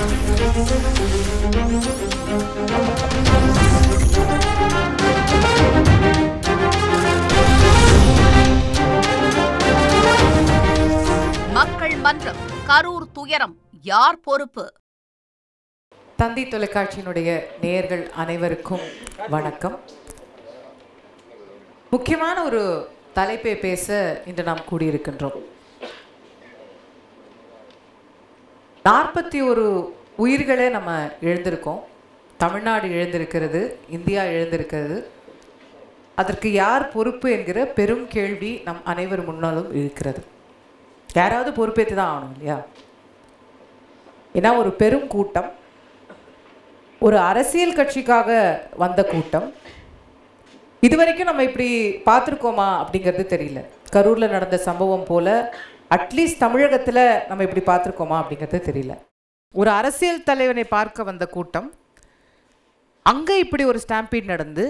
மக்கள் மன்றம் கரூர் துயரம் யார் பொறுப்பு? தந்தி தொலைக்காட்சியினுடைய நேயர்கள் அனைவருக்கும் வணக்கம். முக்கியமான ஒரு தலைப்பை பேச இன்று நாம் கூடியிருக்கின்றோம். 41 உயிர்களை நம்ம இழந்திருக்கோம். தமிழ்நாடு இழந்திருக்கிறது, இந்தியா இழந்திருக்கிறது. அதற்கு யார் பொறுப்பு என்கிற பெரும் கேள்வி நம் அனைவர் முன்னாலும் இருக்கிறது. யாராவது பொறுப்பேற்று தான் ஆகணும் இல்லையா? ஏன்னா ஒரு பெரும் கூட்டம், ஒரு அரசியல் கட்சிக்காக வந்த கூட்டம். இதுவரைக்கும் நம்ம இப்படி பார்த்துருக்கோமா அப்படிங்கிறது தெரியல. கரூரில் நடந்த சம்பவம் போல அட்லீஸ்ட் தமிழகத்தில் நம்ம இப்படி பார்த்துருக்கோமா அப்படிங்கிறது தெரியல. ஒரு அரசியல் தலைவனை பார்க்க வந்த கூட்டம், அங்கே இப்படி ஒரு ஸ்டாம்பீட் நடந்து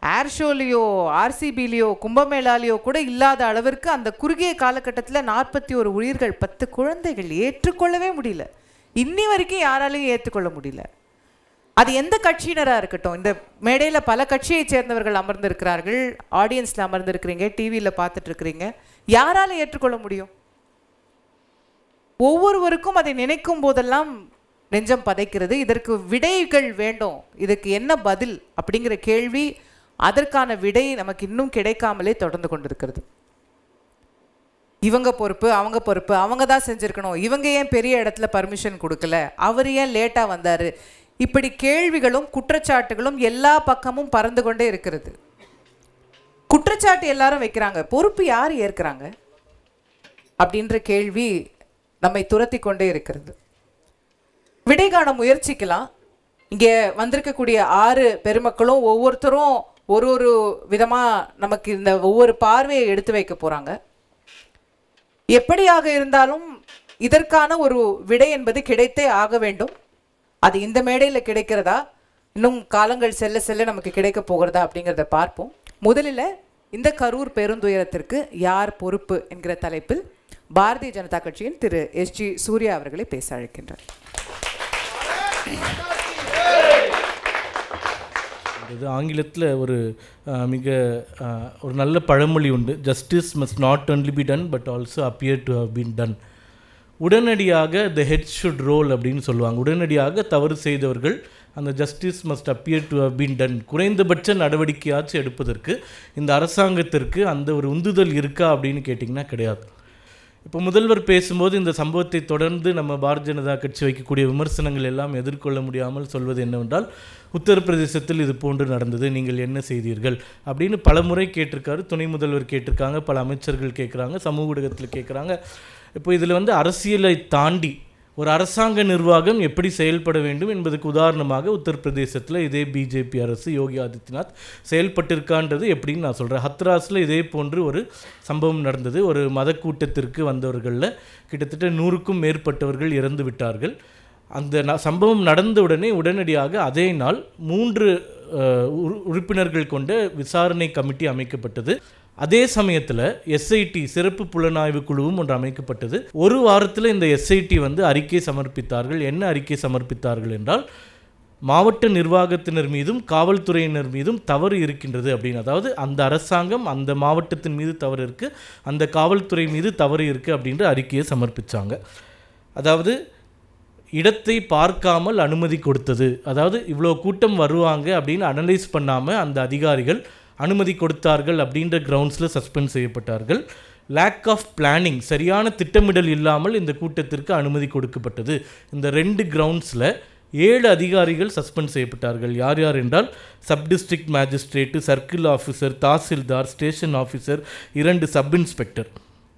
ஏர் ஷோலையோ ஆர்சிபிலையோ கும்பமேளாலையோ கூட இல்லாத அளவிற்கு அந்த குறுகிய காலகட்டத்தில் 41 உயிர்கள், 10 குழந்தைகள் ஏற்றுக்கொள்ளவே முடியல. இன்னி வரைக்கும் யாராலையும் ஏற்றுக்கொள்ள முடியல. அது எந்த கட்சியினராக இருக்கட்டும். இந்த மேடையில் பல கட்சியை சேர்ந்தவர்கள் அமர்ந்திருக்கிறார்கள், ஆடியன்ஸில் அமர்ந்திருக்கிறீங்க, டிவியில் பார்த்துட்டு இருக்கிறீங்க. யாரால ஏற்றுக்கொள்ள முடியும்? ஒவ்வொருவருக்கும் அதை நினைக்கும் போதெல்லாம் நெஞ்சம் பதைக்கிறது. இதற்கு விடைகள் வேண்டும், இதுக்கு என்ன பதில் அப்படிங்கிற கேள்வி, அதற்கான விடை நமக்கு இன்னும் கிடைக்காமலே தொடர்ந்து கொண்டிருக்கிறது. இவங்க பொறுப்பு, அவங்க பொறுப்பு, அவங்க தான் செஞ்சுருக்கணும், இவங்க ஏன் பெரிய இடத்துல பர்மிஷன் கொடுக்கல, அவர் ஏன் லேட்டாக வந்தார், இப்படி கேள்விகளும் குற்றச்சாட்டுகளும் எல்லா பக்கமும் பறந்து கொண்டே இருக்கிறது. குற்றச்சாட்டு எல்லாரும் வைக்கிறாங்க, பொறுப்பு யார் ஏற்கிறாங்க அப்படின்ற கேள்வி நம்மை துரத்தி கொண்டே இருக்கிறது. விடை காண முயற்சிக்கலாம். இங்கே வந்திருக்கக்கூடிய 6 பெருமக்களும் ஒவ்வொருத்தரும் ஒரு விதமாக நமக்கு இந்த ஒவ்வொரு பார்வையை எடுத்து வைக்க போகிறாங்க. எப்படியாக இருந்தாலும் இதற்கான ஒரு விடை என்பது கிடைத்தே ஆக வேண்டும். அது இந்த மேடையில் கிடைக்கிறதா, இன்னும் காலங்கள் செல்ல செல்ல நமக்கு கிடைக்க போகிறதா அப்படிங்கிறத பார்ப்போம். முதலில் இந்த கரூர் பெருந்துயரத்திற்கு யார் பொறுப்பு என்கிற தலைப்பில் பாரதிய ஜனதா கட்சியின் திரு SG சூர்யா அவர்களை பேச அழைக்கின்றார். ஆங்கிலத்தில் ஒரு நல்ல பழமொழி உண்டு, justice must not only be done but also appear to have been done. உடனடியாக த ஹெட் ஷுட் ரோல் அப்படின்னு சொல்லுவாங்க. உடனடியாக தவறு செய்தவர்கள் அந்த justice must appear to have been done, குறைந்தபட்ச நடவடிக்கையாச்சும் எடுப்பதற்கு இந்த அரசாங்கத்திற்கு அந்த ஒரு உந்துதல் இருக்கா அப்படின்னு கேட்டிங்கன்னா கிடையாது. இப்போ முதல்வர் பேசும்போது இந்த சம்பவத்தை தொடர்ந்து நம்ம பாரதிய ஜனதா கட்சி வைக்கக்கூடிய விமர்சனங்கள் எல்லாம் எதிர்கொள்ள முடியாமல் சொல்வது என்னவென்றால், உத்தரப்பிரதேசத்தில் இது போன்று நடந்தது, நீங்கள் என்ன செய்தீர்கள் அப்படின்னு பல முறை கேட்டிருக்காரு. துணை முதல்வர் கேட்டிருக்காங்க, பல அமைச்சர்கள் கேட்குறாங்க, சமூக ஊடகத்தில் கேட்குறாங்க. இப்போ இதில் அரசியலை தாண்டி ஒரு அரசாங்க நிர்வாகம் எப்படி செயல்பட வேண்டும் என்பதுக்கு உதாரணமாக உத்தரப்பிரதேசத்தில் இதே பிஜேபி அரசு யோகி ஆதித்யநாத் செயல்பட்டிருக்கான்றது எப்படின்னு நான் சொல்கிறேன். ஹத்ராஸில் இதே போன்று ஒரு சம்பவம் நடந்தது. ஒரு மத கூட்டத்திற்கு வந்தவர்களில் கிட்டத்தட்ட 100க்கும் மேற்பட்டவர்கள் இறந்து விட்டார்கள். அந்த சம்பவம் நடந்த உடனடியாக அதே நாள் 3 உறுப்பினர்கள் கொண்ட விசாரணை கமிட்டி அமைக்கப்பட்டது. அதே சமயத்தில் SIT சிறப்பு புலனாய்வு குழுவும் ஒன்று அமைக்கப்பட்டது. ஒரு வாரத்தில் இந்த SIT அறிக்கை சமர்ப்பித்தார்கள். என்ன அறிக்கை சமர்ப்பித்தார்கள் என்றால், மாவட்ட நிர்வாகத்தினர் மீதும் காவல்துறையினர் மீதும் தவறு இருக்கின்றது அப்படின்னு. அதாவது அந்த அரசாங்கம் அந்த மாவட்டத்தின் மீது தவறு இருக்குது, அந்த காவல்துறை மீது தவறு இருக்குது அப்படின்ற அறிக்கையை சமர்ப்பித்தாங்க. அதாவது இடத்தை பார்க்காமல் அனுமதி கொடுத்தது, அதாவது இவ்வளோ கூட்டம் வருவாங்க அப்படின்னு அனலைஸ் பண்ணாமல் அந்த அதிகாரிகள் அனுமதி கொடுத்தார்கள் அப்படின்ற கிரவுண்ட்ஸில் சஸ்பெண்ட் செய்யப்பட்டார்கள். லேக் ஆஃப் பிளானிங், சரியான திட்டமிடல் இல்லாமல் இந்த கூட்டத்திற்கு அனுமதி கொடுக்கப்பட்டது. இந்த 2 கிரவுண்ட்ஸில் 7 அதிகாரிகள் சஸ்பெண்ட் செய்யப்பட்டார்கள். யார் யார் என்றால், sub district magistrate, circle officer, tahsildar, station officer, 2 sub inspector.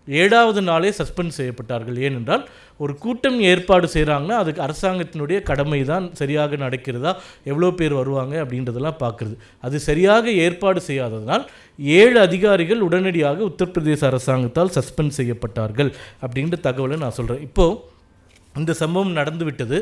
7வது நாளே சஸ்பெண்ட் செய்யப்பட்டார்கள். ஏனென்றால் ஒரு கூட்டம் ஏற்பாடு செய்கிறாங்கன்னா அதுக்கு அரசாங்கத்தினுடைய கடமை தான் சரியாக நடக்கிறதா, எவ்வளோ பேர் வருவாங்க அப்படின்றதெல்லாம் பார்க்குறது. அது சரியாக ஏற்பாடு செய்யாததனால் 7 அதிகாரிகள் உடனடியாக உத்தரப்பிரதேச அரசாங்கத்தால் சஸ்பெண்ட் செய்யப்பட்டார்கள் அப்படின்ற தகவலை நான் சொல்கிறேன். இப்போது இந்த சம்பவம் நடந்து விட்டது.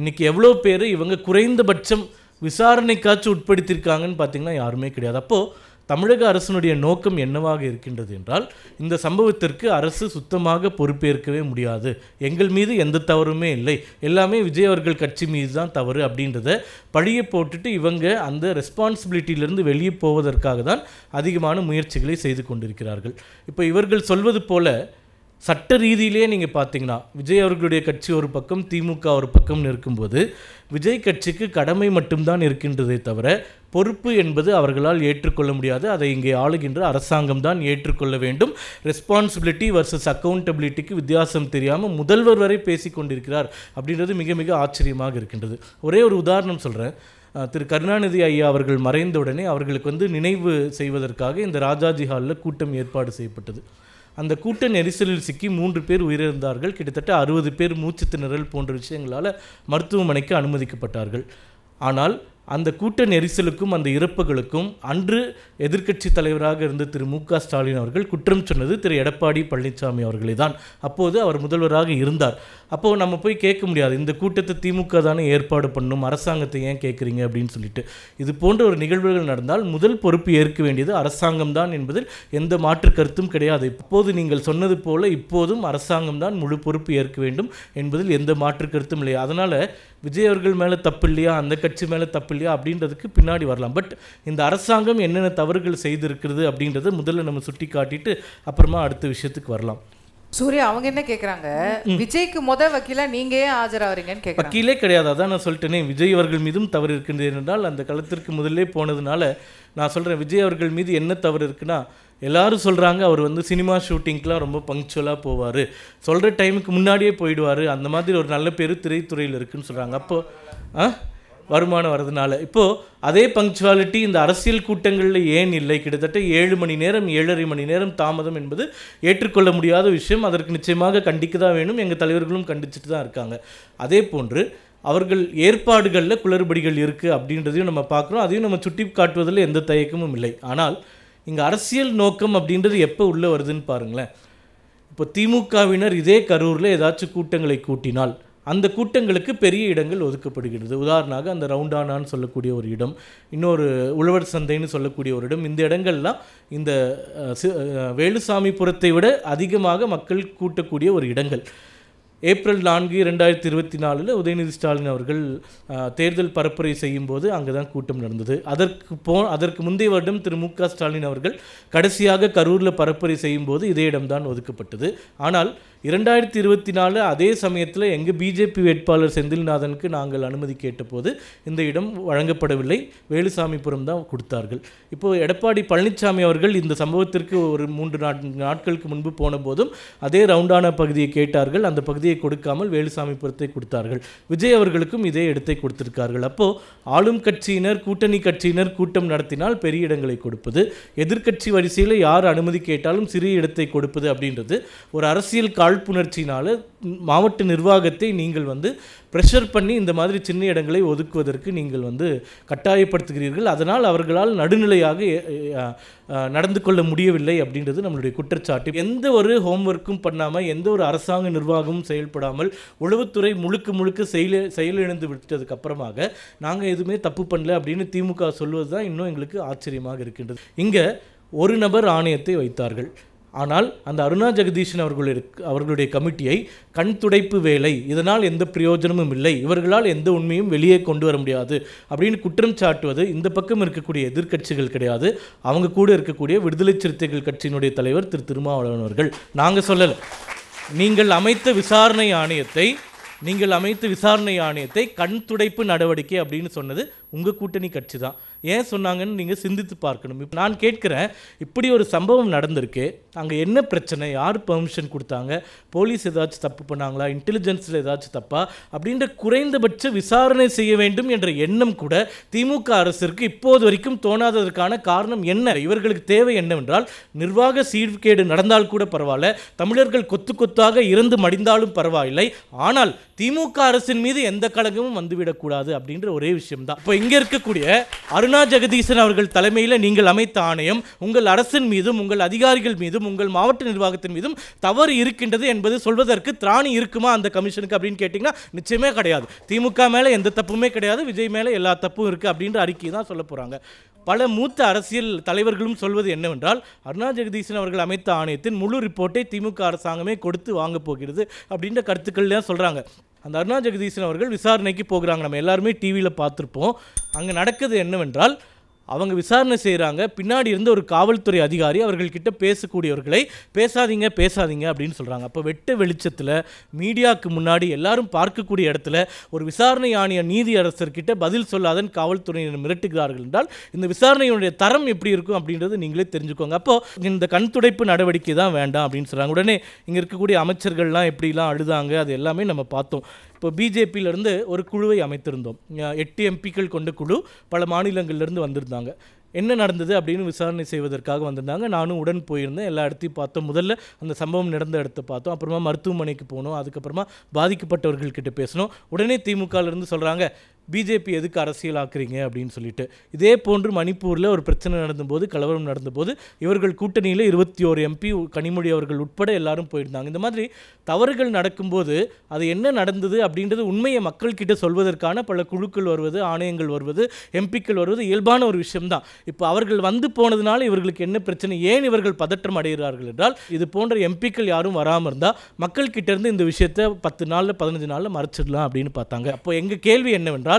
இன்றைக்கி எவ்வளோ பேர் இவங்க குறைந்தபட்சம் விசாரணைக்காச்சும் உட்படுத்தியிருக்காங்கன்னு பார்த்திங்கன்னா யாருமே கிடையாது. அப்போது தமிழக அரசினுடைய நோக்கம் என்னவாக இருக்கின்றது என்றால், இந்த சம்பவத்திற்கு அரசு சுத்தமாக பொறுப்பேற்கவே முடியாது, எங்கள் மீது எந்த தவறுமே இல்லை, எல்லாமே விஜய் அவர்கள் கட்சி மீது தான் தவறு அப்படின்றத பழியை போட்டுட்டு இவங்க அந்த ரெஸ்பான்சிபிலிட்டியிலிருந்து வெளியே போவதற்காக தான் அதிகமான முயற்சிகளை செய்து கொண்டிருக்கிறார்கள். இப்போ இவர்கள் சொல்வது போல சட்ட ரீதியிலே நீங்கள் பார்த்தீங்கன்னா விஜய் அவர்களுடைய கட்சி ஒரு பக்கம், திமுக ஒரு பக்கம் இருக்கும்போது விஜய் கட்சிக்கு கடமை மட்டும்தான் இருக்கின்றதே தவிர பொறுப்பு என்பது அவர்களால் ஏற்றுக்கொள்ள முடியாது. அதை இங்கே ஆளுகின்ற அரசாங்கம் தான் ஏற்றுக்கொள்ள வேண்டும். ரெஸ்பான்சிபிலிட்டி வர்சஸ் அக்கௌண்டபிலிட்டிக்கு வித்தியாசம் தெரியாமல் முதல்வர் வரை பேசி கொண்டிருக்கிறார் அப்படின்றது மிக மிக ஆச்சரியமாக இருக்கின்றது. ஒரே ஒரு உதாரணம் சொல்கிறேன். திரு கருணாநிதி ஐயா அவர்கள் மறைந்த உடனே அவர்களுக்கு நினைவு செய்வதற்காக இந்த ராஜாஜி ஹாலில் கூட்டம் ஏற்பாடு செய்யப்பட்டது. அந்த கூட்ட நெரிசலில் சிக்கி 3 பேர் உயிரிழந்தார்கள். கிட்டத்தட்ட 60 பேர் மூச்சு திணறல் போன்ற விஷயங்களால் மருத்துவமனைக்கு அனுமதிக்கப்பட்டார்கள். ஆனால் அந்த கூட்ட நெரிசலுக்கும் அந்த இறப்புகளுக்கும் அன்று எதிர்க்கட்சி தலைவராக இருந்த திரு மு.க. ஸ்டாலின் அவர்கள் குற்றம் சொன்னது திரு எடப்பாடி பழனிசாமி அவர்களே தான். அப்போது அவர் முதல்வராக இருந்தார். அப்போது நம்ம போய் கேட்க முடியாது, இந்த கூட்டத்தை திமுக தானே ஏற்பாடு பண்ணணும், அரசாங்கத்தை ஏன் கேட்குறீங்க அப்படின்னு சொல்லிட்டு. இது போன்ற ஒரு நிகழ்வுகள் நடந்தால் முதல் பொறுப்பு ஏற்க வேண்டியது அரசாங்கம் தான் என்பதில் எந்த மாற்று கருத்தும் கிடையாது. இப்போது நீங்கள் சொன்னது போல இப்போதும் அரசாங்கம் தான் முழு பொறுப்பு ஏற்க வேண்டும் என்பதில் எந்த மாற்று கருத்தும் இல்லை. அதனால் விஜய் அவர்கள் மேலே தப்பு இல்லையா, அந்த கட்சி மேலே தப்பு இல்லையா அப்படின்றதுக்கு பின்னாடி வரலாம். பட் இந்த அரசாங்கம் என்னென்ன தவறுகள் செய்திருக்கிறது அப்படின்றத முதல்ல நம்ம சுட்டி காட்டிட்டு அப்புறமா அடுத்த விஷயத்துக்கு வரலாம். சூர்யா, அவங்க என்ன கேட்குறாங்க, விஜய்க்கு வக்கீலா நீங்க ஏன் ஆஜராகிறீங்கன்னு கேட்குறாங்க. வக்கீலே கிடையாது, அதான் நான் சொல்லிட்டேனே, விஜய் அவர்கள் மீதும் தவறு இருக்கின்றது என்றால் அந்த களத்திற்கு முதல்லே போனதுனால நான் சொல்கிறேன். விஜய் அவர்கள் மீது என்ன தவறு இருக்குன்னா, எல்லாரும் சொல்கிறாங்க அவர் சினிமா ஷூட்டிங்க்கெலாம் ரொம்ப பங்க்சுவலாக போவார், சொல்கிற டைமுக்கு முன்னாடியே போயிடுவார், அந்த மாதிரி ஒரு நல்ல பேர் திரைத்துறையில் இருக்குதுன்னு சொல்கிறாங்க. அப்போது வருமானம் வர்றதுனால இப்போது அதே பங்க்சுவாலிட்டி இந்த அரசியல் கூட்டங்களில் ஏன் இல்லை? கிட்டத்தட்ட 7 மணி நேரம் 7.5 மணி நேரம் தாமதம் என்பது ஏற்றுக்கொள்ள முடியாத விஷயம். அதற்கு நிச்சயமாக கண்டிக்க தான் வேணும். எங்கள் தலைவர்களும் கண்டிச்சுட்டு தான் இருக்காங்க. அதே போன்று அவர்கள் ஏற்பாடுகளில் குளறுபடிகள் இருக்குது அப்படின்றதையும் நம்ம பார்க்குறோம். அதையும் நம்ம சுட்டி காட்டுவதில் எந்த தயக்கமும் இல்லை. ஆனால் இங்கே அரசியல் நோக்கம் அப்படின்றது எப்போ உள்ளே வருதுன்னு பாருங்களேன். இப்போ திமுகவினர் இதே கரூரில் ஏதாச்சும் கூட்டங்களை கூட்டினால் அந்த கூட்டங்களுக்கு பெரிய இடங்கள் ஒதுக்கப்படுகிறது. உதாரணமாக அந்த ரவுண்டானான்னு சொல்லக்கூடிய ஒரு இடம், இன்னொரு உழவர் சந்தைன்னு சொல்லக்கூடிய ஒரு இடம், இந்த இடங்கள்லாம் இந்த வேலுசாமிபுரத்தை விட அதிகமாக மக்கள் கூட்டக்கூடிய ஒரு இடங்கள். ஏப்ரல் 4, 2024 உதயநிதி ஸ்டாலின் அவர்கள் தேர்தல் பரப்புரை செய்யும்போது அங்கே தான் கூட்டம் நடந்தது. அதற்கு முந்தைய வருடம் திரு மு.க. ஸ்டாலின் அவர்கள் கடைசியாக கரூரில் பரப்புரை செய்யும்போது இதே இடம்தான் ஒதுக்கப்பட்டது. ஆனால் 2024 அதே சமயத்தில் எங்கள் பிஜேபி வேட்பாளர் செந்தில்நாதனுக்கு நாங்கள் அனுமதி கேட்டபோது இந்த இடம் வழங்கப்படவில்லை, வேலுசாமிபுரம் தான் கொடுத்தார்கள். இப்போது எடப்பாடி பழனிசாமி அவர்கள் இந்த சம்பவத்திற்கு ஒரு 3 நாட்களுக்கு முன்பு போன போதும் அதே ரவுண்டானா பகுதியை கேட்டார்கள். அந்த பகுதியை கொடுக்காமல் வேலுசாமிபுரத்தை கொடுத்தார்கள். விஜய் அவர்களுக்கும் இதே இடத்தை கொடுத்திருக்கார்கள். அப்போது ஆளும் கட்சியினர் கூட்டணி கட்சியினர் கூட்டம் நடத்தினால் பெரிய இடங்களை கொடுப்பது, எதிர்க்கட்சி வரிசையில் யார் அனுமதி கேட்டாலும் சிறிய இடத்தை கொடுப்பது அப்படின்றது ஒரு அரசியல் காழ்ப்புணர்ச்சினால மாவட்ட நிர்வாகத்தை நீங்கள் ப்ரெஷர் பண்ணி இந்த மாதிரி சின்ன இடங்களை ஒதுக்குவதற்கு நீங்கள் கட்டாயப்படுத்துகிறீர்கள். அதனால் அவர்களால் நடுநிலையாக நடந்து கொள்ள முடியவில்லை அப்படின்றது நம்மளுடைய குற்றச்சாட்டு. எந்த ஒரு ஹோம்ஒர்க்கும் பண்ணாமல், எந்த ஒரு அரசாங்க நிர்வாகமும் செயல்படாமல், உளவுத்துறை முழுக்க செயலிழந்து விட்டதுக்கு அப்புறமாக நாங்கள் எதுவுமே தப்பு பண்ணல அப்படின்னு திமுக சொல்வது தான் இன்னும் எங்களுக்கு ஆச்சரியமாக இருக்கின்றது. இங்கே ஒரு நபர் ஆணையத்தை வைத்தார்கள். ஆனால் அந்த அருணா ஜெகதீஷன் அவர்களுடைய கமிட்டியை கண் துடைப்பு வேலை, இதனால் எந்த பிரயோஜனமும் இல்லை, இவர்களால் எந்த உண்மையும் வெளியே கொண்டு வர முடியாது அப்படின்னு குற்றம் சாட்டுவது இந்த பக்கம் இருக்கக்கூடிய எதிர்க்கட்சிகள் கிடையாது, அவங்க கூட இருக்கக்கூடிய விடுதலை சிறுத்தைகள் கட்சியினுடைய தலைவர் திரு திருமாவளவன் அவர்கள். நாங்கள் சொல்லலை, நீங்கள் அமைத்த விசாரணை ஆணையத்தை கண் துடைப்பு நடவடிக்கை அப்படின்னு சொன்னது உங்கள் கூட்டணி கட்சி தான். ஏன் சொன்னாங்கன்னு நீங்கள் சிந்தித்து பார்க்கணும். இப்போ நான் கேட்குறேன், இப்படி ஒரு சம்பவம் நடந்திருக்கு, அங்கே என்ன பிரச்சனை, யார் பெர்மிஷன் கொடுத்தாங்க, போலீஸ் ஏதாச்சும் தப்பு பண்ணாங்களா, இன்டெலிஜென்ஸில் ஏதாச்சும் தப்பா அப்படின்ற குறைந்தபட்ச விசாரணை செய்ய வேண்டும் என்ற எண்ணம் கூட திமுக அரசிற்கு இப்போது வரைக்கும் தோணாததற்கான காரணம் என்ன? இவர்களுக்கு தேவை என்னவென்றால், நிர்வாக சீர்கேடு நடந்தால் கூட பரவாயில்ல, தமிழர்கள் கொத்து கொத்தாக இறந்து மடிந்தாலும் பரவாயில்லை, ஆனால் திமுக அரசின் மீது எந்த கலங்கமும் வந்துவிடக்கூடாது அப்படின்ற ஒரே விஷயம் தான். இப்போ இங்கே இருக்கக்கூடிய அருணா ஜெகதீசன் அவர்கள் தலைமையில் நீங்கள் அமைத்த ஆணையம் உங்கள் அரசின் மீதும் உங்கள் அதிகாரிகள் மீதும் உங்கள் மாவட்ட நிர்வாகத்தின் மீதும் தவறு இருக்கின்றது என்பது சொல்வதற்கு திராணி இருக்குமா அந்த கமிஷனுக்கு அப்படின்னு கேட்டிங்கன்னா நிச்சயமே கிடையாது. திமுக மேலே எந்த தப்புமே கிடையாது, விஜய் மேலே எல்லா தப்பும் இருக்குது அப்படின்ற அறிக்கை தான் சொல்ல போகிறாங்க. பல மூத்த அரசியல் தலைவர்களும் சொல்வது என்னவென்றால் அருணா ஜெகதீசன் அவர்கள் அமைத்த ஆணையத்தின் முழு ரிப்போர்ட்டை திமுக அரசாங்கமே கொடுத்து வாங்க போகிறது அப்படின்ற கருத்துக்கள் தான் சொல்கிறாங்க. அந்த அருணா ஜெகதீசன் அவர்கள் விசாரணைக்கு போகிறாங்க. நம்ம எல்லாருமே டிவியில் பார்த்துருப்போம். அங்கே நடக்குது என்னவென்றால் அவங்க விசாரணை செய்கிறாங்க. பின்னாடி இருந்த ஒரு காவல்துறை அதிகாரி அவர்கள்கிட்ட பேசக்கூடியவர்களை பேசாதீங்க பேசாதீங்க அப்படின்னு சொல்கிறாங்க. அப்போ வெட்ட வெளிச்சத்தில் மீடியாவுக்கு முன்னாடி எல்லாரும் பார்க்கக்கூடிய இடத்துல ஒரு விசாரணை ஆணைய நீதியரசர்கிட்ட பதில் சொல்லாதன் காவல்துறையினர் மிரட்டுகிறார்கள் என்றால் இந்த விசாரணையுடைய தரம் எப்படி இருக்கும் அப்படின்றது நீங்களே தெரிஞ்சுக்கோங்க. அப்போது இந்த கண் துடைப்பு நடவடிக்கை தான் வேண்டாம் அப்படின்னு சொல்கிறாங்க. உடனே இங்கே இருக்கக்கூடிய அமைச்சர்கள்லாம் எப்படிலாம் அழுதாங்க அது எல்லாமே நம்ம பார்த்தோம். இப்போ பிஜேபியிலேருந்து ஒரு குழுவை அமைத்திருந்தோம். 8 எம்பிக்கள் கொண்ட குழு பல மாநிலங்கள்லேருந்து வந்திருந்தாங்க. என்ன நடந்தது அப்படின்னு விசாரணை செய்வதற்காக வந்திருந்தாங்க. நானும் உடன் போயிருந்தேன். எல்லா இடத்தையும் பார்த்தோம். முதல்ல அந்த சம்பவம் நடந்த இடத்தை பார்த்தோம். அப்புறமா மருத்துவமனைக்கு போனோம். அதுக்கப்புறமா பாதிக்கப்பட்டவர்கள்கிட்ட பேசணும். உடனே திமுகலேருந்து சொல்கிறாங்க பிஜேபி எதுக்கு அரசியல் ஆக்குறீங்க அப்படின்னு சொல்லிட்டு. இதே போன்று மணிப்பூரில் ஒரு பிரச்சனை நடந்தபோது, கலவரம் நடந்தபோது இவர்கள் கூட்டணியில் 21 எம்பி கனிமொழி அவர்கள் உட்பட எல்லாரும் போயிருந்தாங்க. இந்த மாதிரி தவறுகள் நடக்கும்போது அது என்ன நடந்தது அப்படின்றது உண்மையை மக்கள்கிட்ட சொல்வதற்கான பல குழுக்கள் வருவது, ஆணையங்கள் வருவது, எம்பிக்கள் வருவது இயல்பான ஒரு விஷயம்தான். இப்போ அவர்கள் வந்து போனதுனால இவர்களுக்கு என்ன பிரச்சனை, ஏன் இவர்கள் பதற்றம் அடைகிறார்கள் என்றால் இது போன்ற எம்பிக்கள் யாரும் வராமல் இருந்தால் மக்கள்கிட்ட இருந்து இந்த விஷயத்தை 10 நாளில் 15 நாளில் மறைச்சிடலாம் அப்படின்னு பார்த்தாங்க. அப்போ எங்கள் கேள்வி என்னவென்றால்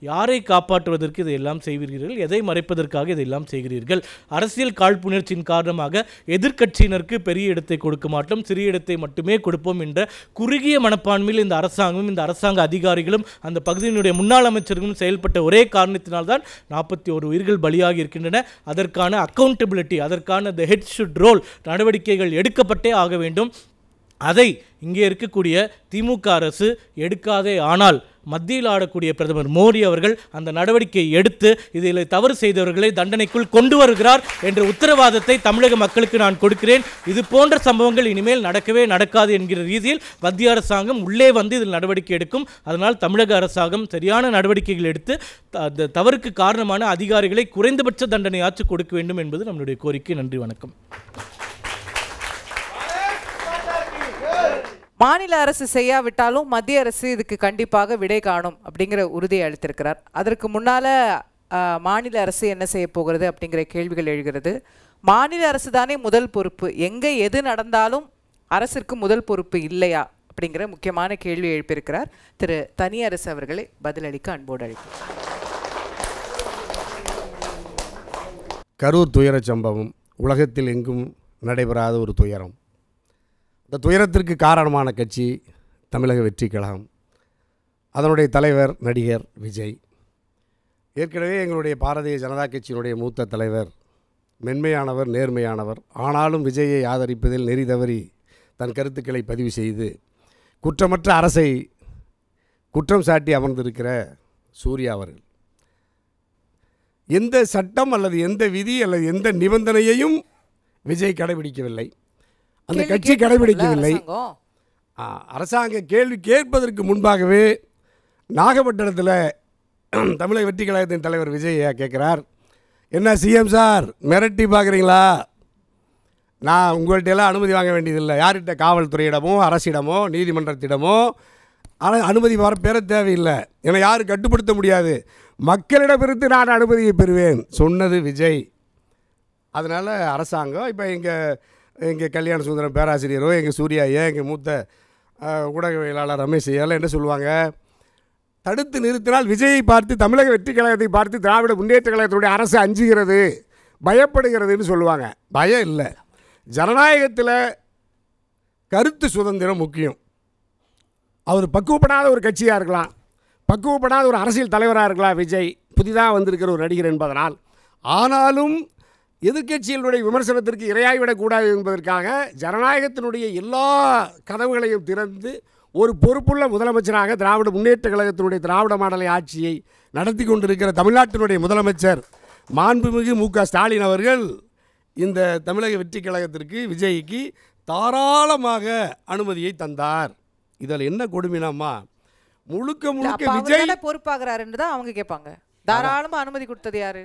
யாரை காப்பாற்றுவதற்கு இதையெல்லாம் செய்வீர்கள், எதை மறைப்பதற்காக இதையெல்லாம் செய்கிறீர்கள்? அரசியல் காழ்ப்புணர்ச்சியின் காரணமாக எதிர்க்கட்சியினருக்கு பெரிய இடத்தை கொடுக்க மாட்டோம், சிறிய இடத்தை மட்டுமே கொடுப்போம் என்ற குறுகிய மனப்பான்மையில் இந்த அரசாங்கமும் இந்த அரசாங்க அதிகாரிகளும் அந்த பகுதியினுடைய முன்னாள் அமைச்சர்களும் செயல்பட்ட ஒரே காரணத்தினால்தான் 41 உயிர்கள் பலியாகி இருக்கின்றன. அதற்கான அக்கௌண்டபிலிட்டி, அதற்கான த ஹெட் ஷுட் ரோல் நடவடிக்கைகள் எடுக்கப்பட்டே ஆக வேண்டும். அதை இங்கே இருக்கக்கூடிய திமுக அரசு எடுக்காதே ஆனால் மத்தியில் ஆடக்கூடிய பிரதமர் மோடி அவர்கள் அந்த நடவடிக்கையை எடுத்து இதில் தவறு செய்தவர்களை தண்டனைக்குள் கொண்டு வருகிறார் என்ற உத்தரவாதத்தை தமிழக மக்களுக்கு நான் கொடுக்கிறேன். இது போன்ற சம்பவங்கள் இனிமேல் நடக்கவே நடக்காது என்கிற ரீதியில் மத்திய அரசாங்கம் உள்ளே வந்து இதில் நடவடிக்கை எடுக்கும். அதனால் தமிழக அரசாங்கம் சரியான நடவடிக்கைகள் எடுத்து அந்த தவறுக்கு காரணமான அதிகாரிகளை குறைந்தபட்ச தண்டனையாச்சு கொடுக்க வேண்டும் என்பது நம்மளுடைய கோரிக்கை. நன்றி, வணக்கம். மாநில அரசு செய்யாவிட்டாலும் மத்திய அரசு இதுக்கு கண்டிப்பாக விடை காணும் அப்படிங்கிற உறுதியை அளித்திருக்கிறார். அதற்கு முன்னால் மாநில அரசு என்ன செய்ய போகிறது அப்படிங்கிற கேள்விகள் எழுகிறது. மாநில அரசு தானே முதல் பொறுப்பு, எங்கே எது நடந்தாலும் அரசிற்கு முதல் பொறுப்பு இல்லையா அப்படிங்கிற முக்கியமான கேள்வி எழுப்பியிருக்கிறார். திரு தனியரசு அவர்களை பதிலளிக்க அன்போடு அழைக்கிறேன். கரூர் துயர சம்பவம் உலகத்தில் எங்கும் நடைபெறாத ஒரு துயரம். இந்த துயரத்திற்கு காரணமான கட்சி தமிழக வெற்றிக் கழகம், அதனுடைய தலைவர் நடிகர் விஜய். ஏற்கனவே எங்களுடைய பாரதிய ஜனதா கட்சியினுடைய மூத்த தலைவர் மென்மையானவர், நேர்மையானவர். ஆனாலும் விஜயை ஆதரிப்பதில் நெறி தவறி தன் கருத்துக்களை பதிவு செய்து குற்றமற்ற அரசை குற்றம் சாட்டி அமர்ந்திருக்கிற சூர்யா அவர்கள் எந்த சட்டம் அல்லது எந்த விதி அல்லது எந்த நிபந்தனையையும் விஜய் கடைபிடிக்கவில்லை, அந்த கட்சி கடைபிடிக்கவில்லை. அரசாங்க கேள்வி கேட்பதற்கு முன்பாகவே நாகப்பட்டினத்தில் தமிழக வெற்றி கழகத்தின் தலைவர் விஜய் கேட்குறார், என்ன சிஎம் சார் மிரட்டி பார்க்குறீங்களா? நான் உங்கள்கிட்ட எல்லாம் அனுமதி வாங்க வேண்டியதில்லை. யார்கிட்ட? காவல்துறையிடமோ அரசிடமோ நீதிமன்றத்திடமோ அனுமதி பெற தேவையில்லை. என்னை யாரும் கட்டுப்படுத்த முடியாது. மக்களிடமிருந்து நான் அனுமதியை பெறுவேன் சொன்னது விஜய். அதனால் அரசாங்கம் இப்போ எங்கள் கல்யாண சுந்தரம் பேராசிரியரோ, எங்கள் சூர்யா ஐயா, எங்கள் மூத்த ஊடகவியலாளர் ரமேஷ் ஐயாலாம் என்ன சொல்லுவாங்க? தடுத்து நிறுத்தினால் விஜயை பார்த்து, தமிழக வெற்றி கழகத்தை பார்த்து திராவிட முன்னேற்ற கழகத்தினுடைய அரசு அஞ்சுகிறது, பயப்படுகிறதுன்னு சொல்லுவாங்க. பயம் இல்லை. ஜனநாயகத்தில் கருத்து சுதந்திரம் முக்கியம். அவர் பக்குவப்படாத ஒரு கட்சியாக இருக்கலாம், பக்குவப்படாத ஒரு அரசியல் தலைவராக இருக்கலாம் விஜய், புதிதாக வந்திருக்கிற ஒரு நடிகர் என்பதனால். ஆனாலும் எதிர்க்கட்சிகளுடைய விமர்சனத்திற்கு இரையாகிவிடக்கூடாது என்பதற்காக ஜனநாயகத்தினுடைய எல்லா கதவுகளையும் திறந்து ஒரு பொறுப்புள்ள முதலமைச்சராக திராவிட முன்னேற்ற கழகத்தினுடைய திராவிட மாடல் ஆட்சியை நடத்தி கொண்டிருக்கிற தமிழ்நாட்டினுடைய முதலமைச்சர் மாண்புமிகு மு.க. ஸ்டாலின் அவர்கள் இந்த தமிழக வெற்றி கழகத்திற்கு விஜய்க்கு தாராளமாக அனுமதியை தந்தார். இதில் என்ன கொடுமைனாமா, முழுக்க முழுக்க விஜய் பொறுப்பாகிறாருன்னு தான் அவங்க கேட்பாங்க. தாராளமாக அனுமதி கொடுத்தது யாரு?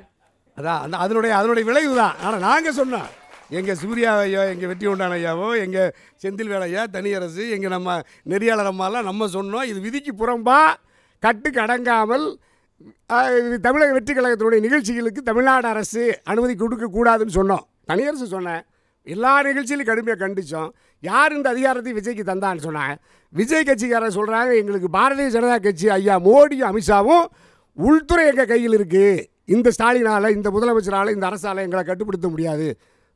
அதான் அதனுடைய விளைவு தான். ஆனால் நாங்கள் சொன்னோம், எங்கள் சூர்யா ஐயா, எங்கள் வெற்றி உண்டான ஐயாவோ, எங்கள் செந்தில் வேலையா, தனியரசு, எங்கள் நம்ம நெறியாளர் அம்மாலாம் நம்ம சொன்னோம், இது விதிக்கு புறம்பா கட்டுக்கு அடங்காமல் தமிழக வெற்றி கழகத்தினுடைய நிகழ்ச்சிகளுக்கு தமிழ்நாடு அரசு அனுமதி கொடுக்கக்கூடாதுன்னு சொன்னோம். தனியரசு சொன்னேன், எல்லா நிகழ்ச்சியிலும் கடுமையாக கண்டித்தோம். யார் இந்த அதிகாரத்தை விஜய்க்கு தந்தான்னு சொன்னாங்க. விஜய் கட்சிக்காரர் சொல்கிறாங்க, எங்களுக்கு பாரதிய ஜனதா கட்சி ஐயா மோடியும் அமித்ஷாவும் உள்துறை எங்கள் கையில் இருக்குது, இந்த ஸ்டாலினால், இந்த முதலமைச்சரால், இந்த அரசால் எங்களை கட்டுப்படுத்த முடியாது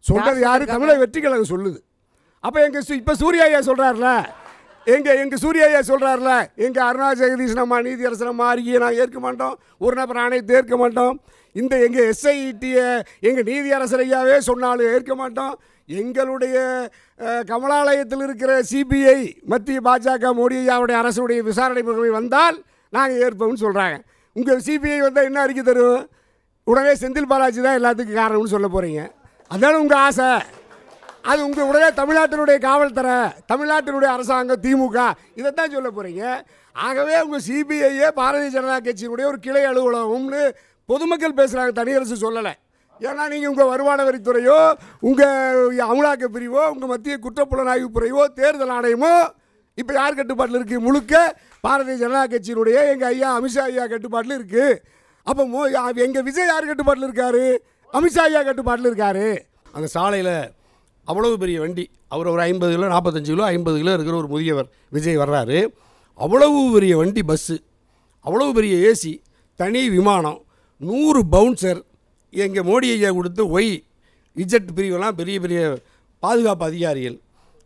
சொல்கிறது யார்? தமிழக வெற்றி கழகம் சொல்லுது. அப்போ இப்போ சூர்யா ஐயா சொல்கிறார்ல, எங்கள் சூர்யா ஐயா சொல்கிறார்ல, எங்கள் அருணா ஜெகதீஷ் நம்ம நீதியரசர் நம்ம அறிக்கையை நாங்கள் ஏற்க மாட்டோம், ஒரு நபர் ஆணையத்தை ஏற்க மாட்டோம், இந்த எங்கள் எஸ்ஐடியை எங்கள் நீதியரசர் ஐயாவே சொன்னாலும் ஏற்க மாட்டோம், எங்களுடைய கமலாலயத்தில் இருக்கிற சிபிஐ மத்திய பாஜக மோடி ஐயாவுடைய அரசுடைய விசாரணை முகமை வந்தால் நாங்கள் ஏற்போம்னு சொல்கிறாங்க. உங்கள் சிபிஐ வந்தால் என்ன அறிக்கை தரும்? உடனே செந்தில் பாலாஜி தான் எல்லாத்துக்கும் காரணம்னு சொல்ல போகிறீங்க. அதான உங்கள் ஆசை. அது உங்கள் உடனே தமிழ்நாட்டினுடைய காவல்துறை, தமிழ்நாட்டினுடைய அரசாங்கம், திமுக இதைத்தான் சொல்ல போகிறீங்க. ஆகவே உங்கள் சிபிஐயே பாரதிய ஜனதா கட்சியினுடைய ஒரு கிளை அலுவலகம்னு பொதுமக்கள் பேசுகிறாங்க, தனியரசு சொல்லலை. ஏன்னா நீங்கள் உங்கள் வருமான வரித்துறையோ, உங்கள் அமலாக்க பிரிவோ, உங்கள் மத்திய குற்றப்புலனாய்வு பிரிவோ, தேர்தல் ஆணையமோ இப்போ யார் கட்டுப்பாட்டில் இருக்குது? முழுக்க பாரதிய ஜனதா கட்சியினுடைய எங்கள் ஐயா அமித்ஷா ஐயா கட்டுப்பாட்டில் இருக்குது. அப்போ எங்கள் விஜய் யார் கட்டுப்பாட்டில் இருக்கார்? அமித்ஷா ஐயா கட்டுப்பாட்டில் இருக்கார். அந்த சாலையில் அவ்வளவு பெரிய வண்டி, அவர் ஒரு 50 கிலோ 45 கிலோ 50 கிலோ இருக்கிற ஒரு முதியவர் விஜய் வர்றாரு. அவ்வளவு பெரிய வண்டி, பஸ்ஸு, அவ்வளவு பெரிய ஏசி, தனி விமானம், 100 பவுன்சர், எங்கள் மோடி ஐயா கொடுத்து இஜெட் பிரிவெல்லாம் பெரிய பெரிய பாதுகாப்பு அதிகாரிகள்.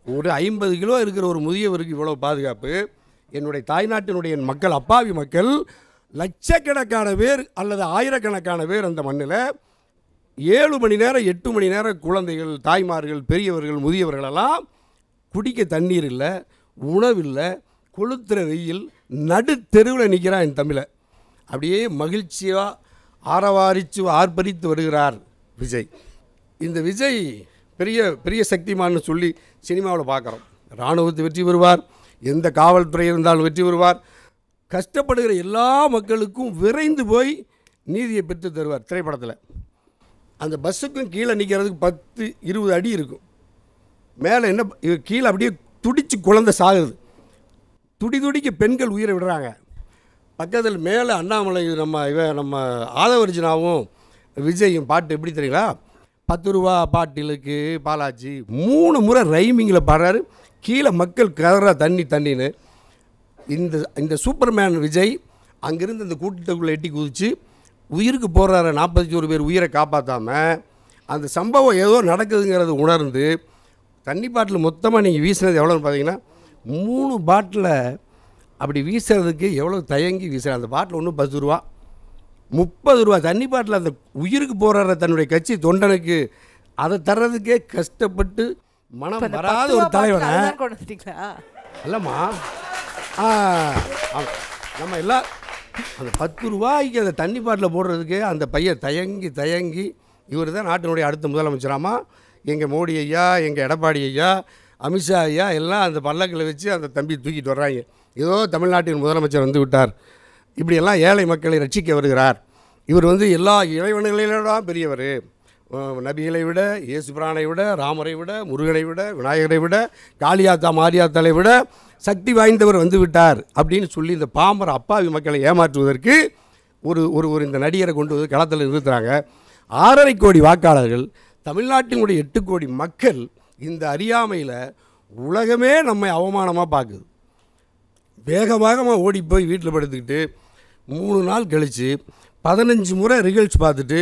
ஒரு 50 கிலோ இருக்கிற ஒரு முதியவருக்கு இவ்வளோ பாதுகாப்பு. என்னுடைய தாய்நாட்டினுடைய மக்கள், அப்பாவி மக்கள், லட்சக்கணக்கான பேர் அல்லது ஆயிரக்கணக்கான பேர் அந்த மண்ணில் 7 மணி நேரம் 8 மணி நேரம் குழந்தைகள், தாய்மார்கள், பெரியவர்கள், முதியவர்களெல்லாம் குடிக்க தண்ணீர் இல்லை, உணவில்லை, கொளுத்துற வெயில், நடு தெருவில் நிற்கிறான் என் தமிழை. அப்படியே மகிழ்ச்சியாக ஆரவாரித்து ஆர்ப்பரித்து வருகிறார் விஜய். இந்த விஜய் பெரிய பெரிய சக்திமான்னு சொல்லி சினிமாவில் பார்க்குறோம். இராணுவத்தை வெற்றி பெறுவார், எந்த காவல்துறை இருந்தாலும் வெற்றி பெறுவார், கஷ்டப்படுகிற எல்லா மக்களுக்கும் விரைந்து போய் நீதியை பெற்று தருவார். திரைப்படத்தில் அந்த பஸ்ஸுக்கும் கீழே நிற்கிறதுக்கு 10-20 அடி இருக்கும். மேலே என்ன கீழே அப்படியே துடித்து குழந்தை சாகுது, துடிக்க பெண்கள் உயிரை விடுறாங்க. பக்கத்தில் மேலே அண்ணாமலை நம்ம ஆதவர்ஜினாவும் விஜயும் பாட்டு எப்படி தெரியுங்களா? 10 ரூபா பாட்டிலுக்கு பாலாஜி 3 முறை ரைமிங்கில் பாடுறாரு. கீழே மக்கள் கதறா தண்ணின்னு. இந்த சூப்பர்மேன் விஜய் அங்கேருந்து இந்த கூட்டத்துக்குள்ளே எட்டி குதித்து உயிருக்கு போடுறாரு. 41 பேர் உயிரை காப்பாற்றாமல் அந்த சம்பவம் ஏதோ நடக்குதுங்கிறது உணர்ந்து தண்ணி பாட்டில் மொத்தமாக நீங்கள் வீசினது எவ்வளோன்னு பார்த்தீங்கன்னா 3 பாட்டில் அப்படி வீசுறதுக்கு எவ்வளோ தயங்கி வீசுகிற அந்த பாட்டில் ஒன்றும் 10 ரூபா 30 ரூபா தண்ணி பாட்டில் அந்த உயிருக்கு போடுற தன்னுடைய கட்சி தொண்டனுக்கு அதை தர்றதுக்கே கஷ்டப்பட்டு மனம் வராத ஒரு தலைவனை இல்லைம்மா. நம்ம எல்லாம் அந்த 10 ரூபாய்க்கு அந்த தண்ணி பாட்டில் போடுறதுக்கே அந்த பையன் தயங்கி இவர் தான் நாட்டினுடைய அடுத்த முதலமைச்சராமா. எங்கள் மோடி ஐயா, எங்கள் எடப்பாடி ஐயா, அமித்ஷா ஐயா எல்லாம் அந்த பல்லக்கில் வச்சு அந்த தம்பி தூக்கிட்டு வர்றாங்க. ஏதோ தமிழ்நாட்டின் முதலமைச்சர் வந்து விட்டார், இப்படியெல்லாம் ஏழை மக்களை ரட்சிக்க வருகிறார். இவர் எல்லா இறைவன்களிலோட பெரியவர். நபிகளை விட, இயேசுபிரானை விட, ராமரை விட, முருகனை விட, விநாயகரை விட, காளியாத்தா மாரியாத்தாலை விட சக்தி வாய்ந்தவர் வந்து விட்டார் அப்படின்னு சொல்லி இந்த பாம்பர அப்பாவி மக்களை ஏமாற்றுவதற்கு ஒரு இந்த நடிகரை கொண்டு வந்து களத்தில் நிறுத்துகிறாங்க. 6.5 கோடி வாக்காளர்கள், தமிழ்நாட்டினுடைய 8 கோடி மக்கள் இந்த அறியாமையில் உலகமே நம்மை அவமானமாக பார்க்குது. வேகமாக ஓடி போய் வீட்டில் படுத்துக்கிட்டு 3 நாள் கழித்து 15 முறை ரிகல்ஸ் பார்த்துட்டு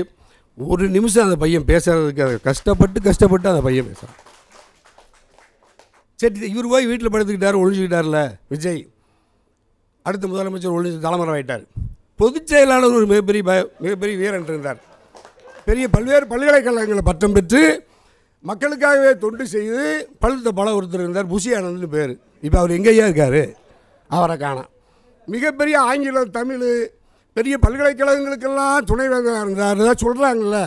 1 நிமிஷம் அந்த பையன் பேசுகிறதுக்கு கஷ்டப்பட்டு அந்த பையன் பேசுகிறான். சரி, இவர் போய் வீட்டில் படுத்துக்கிட்டார், ஒழிஞ்சுக்கிட்டார்ல விஜய். அடுத்த முதலமைச்சர் ஒழிஞ்சு தலைமுறை ஆகிட்டார். பொதுச் செயலாளர் ஒரு மிகப்பெரிய வீரன் இருந்தார். பல்வேறு பல்கலைக்கழகங்களை பட்டம் பெற்று மக்களுக்காகவே தொண்டு செய்து பழுத்த பல ஒருத்தர் இருந்தார், புஷி ஆனந்த்னு பேர். இப்போ அவர் எங்கேயா இருக்கார்? அவரை காணோம். மிகப்பெரிய ஆங்கிலம், தமிழ், பெரிய பல்கலைக்கழகங்களுக்கெல்லாம் துணைவேந்தராக இருந்தார். சொல்கிறாங்கல்ல,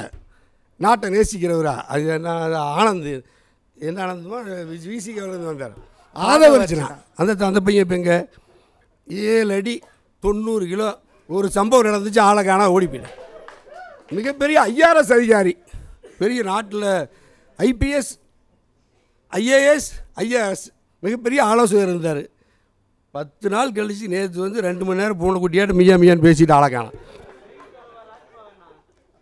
நாட்டை நேசிக்கிறவரா. அது என்ன ஆனந்த், என்ன ஆனந்தமாக விசிக்கு வந்தார். ஆதவர்ஜினா அந்த பையன் இப்போ எங்கே? 7 அடி 90 கிலோ. ஒரு சம்பவம் நடந்துச்சு, ஆளை காணா ஓடி போயிட்டேன். மிகப்பெரிய IRS அதிகாரி, பெரிய நாட்டில் IPS IAS IRS மிகப்பெரிய ஆலோசகர் இருந்தார். 10 நாள் கழித்து நேற்று வந்து 2 மணி நேரம் பூனை குட்டியாட்டு மியான்னு பேசிட்டு ஆளை காணாம்.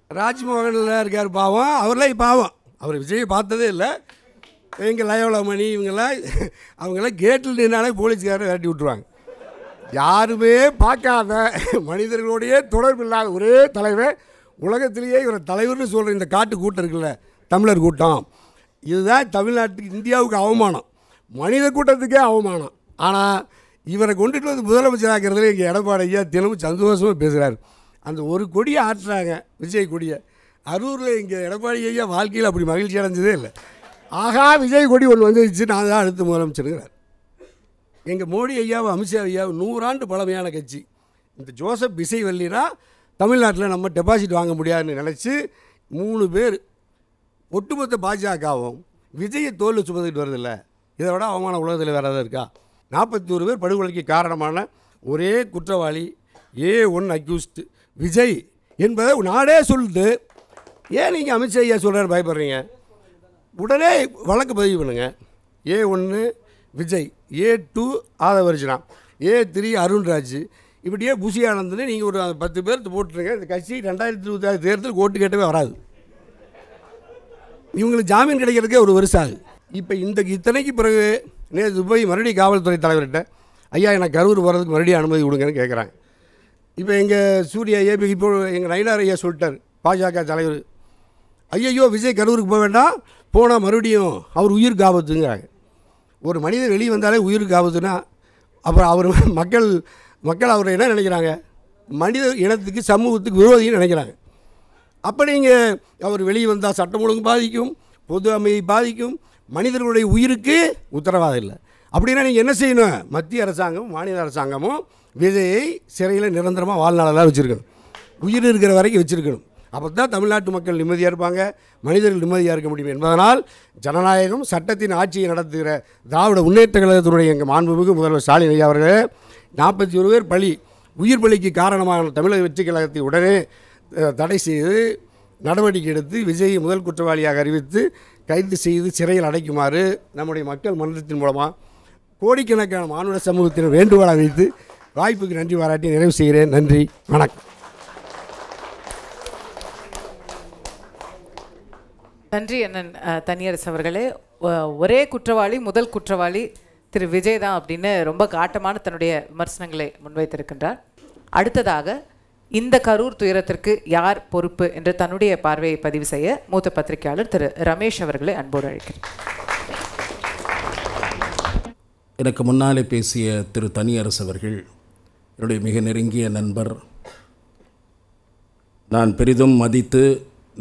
ராஜ்மோகனில் இருக்கார் பாவம், அவர்லாம் பாவம், அவர் விஜயை பார்த்ததே இல்லை. எங்கள் லயோலமணி அவங்களாம் கேட்டில் நின்னாலே போலீஸ்காரரை விரட்டி விட்டுருவாங்க. யாருமே பார்க்காத மனிதர்களுடைய தொடர்பு இல்லாத ஒரே தலைவர் உலகத்திலேயே இவர் தலைவர்னு சொல்கிற இந்த காட்டு கூட்டம் இருக்குல்ல, தமிழர் கூட்டம், இதுதான் தமிழ்நாட்டுக்கு இந்தியாவுக்கு அவமானம், மனித கூட்டத்துக்கே அவமானம். ஆனால் இவரை கொண்டுட்டு வந்து முதலமைச்சராக்கிறதுல எங்கள் எடப்பாடி ஐயா தினமும் சந்தோஷமாக பேசுகிறார். அந்த ஒரு கொடியை ஆட்டுறாங்க, விஜய் கொடியை. அரூரில் இங்கே எடப்பாடி ஐயா வாழ்க்கையில் அப்படி மகிழ்ச்சி அடைஞ்சதே இல்லை. ஆகா விஜய் கொடி ஒன்று வந்துருச்சு, நான் தான் அடுத்த முதலமைச்சருங்கிறார். எங்கள் மோடி ஐயாவும் அமித்ஷா ஐயாவும் 100 ஆண்டு பழமையான கட்சி. இந்த ஜோசப் பிசைவல்லினா தமிழ்நாட்டில் நம்ம டெபாசிட் வாங்க முடியாதுன்னு நினச்சி 3 பேர் ஒட்டுமொத்த பாஜகவும் விஜயை தோல் சுமந்துக்கிட்டு வருதில்ல, இதை விட அவமான உலகத்தில் வேறு எதாவது இருக்கா? 41 பேர் படுகொலைக்கு காரணமான ஒரே குற்றவாளி A1 அக்யூஸ்டு விஜய் என்பதை நாடே சொல்லுது. ஏன் நீங்கள் அமித்ஷா ஐயா சொல்கிறாரு பயப்படுறீங்க? உடனே வழக்கு பதிவு பண்ணுங்கள். A1 Vijay, A2 ஆதவர்ஜனா, A3 Arunraj, இப்படியே புஷி ஆனந்த்னு நீங்கள் ஒரு 10 பேர் போட்டுருங்க. இந்த கட்சி 2026 தேர்தல் ஓட்டு கேட்டவே வராது. இவங்களுக்கு ஜாமீன் கிடைக்கிறதுக்கே ஒரு வருஷம் ஆகுது. இப்போ இத்தனைக்கு பிறகு நேற்று போய் மறுபடியும் காவல்துறை தலைவர்கிட்ட ஐயா எனக்கு கரூர் போகிறதுக்கு மறுபடியும் அனுமதி கொடுங்கன்னு கேட்குறாங்க. இப்போ எங்கள் சூர்யா ஏபி இப்போ எங்கள் நயினார் ஐயா சொல்லிட்டார், பாஜக தலைவர், ஐயையோ விஜய் கரூருக்கு போக வேண்டாம், போனால் மறுபடியும் அவர் உயிருக்கு ஆபத்துங்கிறாங்க. ஒரு மனிதர் வெளியே வந்தாலே உயிருக்கு ஆபத்துனா அப்புறம் அவர் மக்கள் அவரை என்ன நினைக்கிறாங்க? மனித இனத்துக்கு சமூகத்துக்கு விரோதின்னு நினைக்கிறாங்க. அப்போ நீங்கள் அவர் வெளியே வந்தால் சட்டம் ஒழுங்கு பாதிக்கும், பொது அமைதி பாதிக்கும், மனிதர்களுடைய உயிருக்கு உத்தரவாதம் இல்லை. அப்படின்னா நீங்கள் என்ன செய்யணும்? மத்திய அரசாங்கம் மாநில அரசாங்கமும் விஜயை சிறையில் நிரந்தரமாக வாழ்நாளெல்லாம் வச்சுருக்கணும், உயிர் இருக்கிற வரைக்கும் வச்சுருக்கணும். அப்போ தான் தமிழ்நாட்டு மக்கள் நிம்மதியாக இருப்பாங்க, மனிதர்கள் நிம்மதியாக இருக்க முடியும் என்பதனால் ஜனநாயகம் சட்டத்தின் ஆட்சியை நடத்துகிற திராவிட முன்னேற்ற கழகத்தினுடைய எங்கள் மாண்புமிகு முதல்வர் ஸ்டாலின் ஐயா அவர்களே 41 பேர் பலி உயிர் பலிக்கு காரணமான தமிழக வெற்றி கழகத்தை உடனே தடை செய்து நடவடிக்கை எடுத்து விஜயை முதல் குற்றவாளியாக அறிவித்து கைது செய்து சிறையில் அடைக்குமாறு நம்முடைய மக்கள் மன்றத்தின் மூலமாக கோடிக்கணக்கான மானுட சமூகத்தினர் வேண்டுகோளை வைத்து வாய்ப்புக்கு நன்றி பாராட்டி நிறைவு செய்கிறேன். நன்றி, வணக்கம். நன்றி அண்ணன் தனியரசு அவர்களே. ஒரே குற்றவாளி முதல் குற்றவாளி திரு விஜய் தான் அப்படின்னு ரொம்ப காட்டமான தன்னுடைய விமர்சனங்களை முன்வைத்திருக்கின்றார். அடுத்ததாக இந்த கரூர் துயரத்திற்கு யார் பொறுப்பு என்று தன்னுடைய பார்வையை பதிவு செய்ய மூத்த பத்திரிகையாளர் திரு ரமேஷ் அவர்களை அன்போடு அழைக்கிறேன். எனக்கு முன்னாலே பேசிய திரு தனியரசு அவர்கள் என்னுடைய மிக நெருங்கிய நண்பர், நான் பெரிதும் மதித்து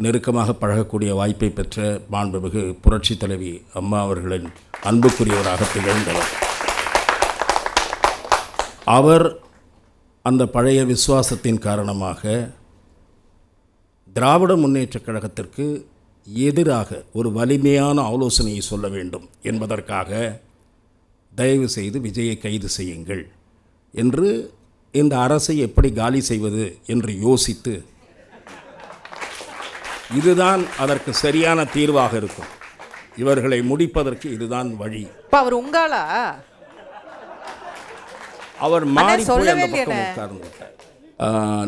நெருக்கமாக பழகக்கூடிய வாய்ப்பை பெற்ற மாண்புமிகு புரட்சி தலைவி அம்மா அவர்களின் அன்புக்குரியவராக திகழ்ந்தவர். அவர் அந்த பழைய விசுவாசத்தின் காரணமாக திராவிட முன்னேற்றக் கழகத்திற்கு எதிராக ஒரு வலிமையான ஆலோசனையை சொல்ல வேண்டும் என்பதற்காக தயவு செய்து விஜயை கைது செய்யுங்கள் என்று இந்த அரசை எப்படி காலி செய்வது என்று யோசித்து, இதுதான் அதற்கு சரியான தீர்வாக இருக்கும், இவர்களை முடிப்பதற்கு இதுதான் வழி. அவர் உங்களா அவர் மாறி போய் அந்த பக்கம் உட்கார்ந்தார்.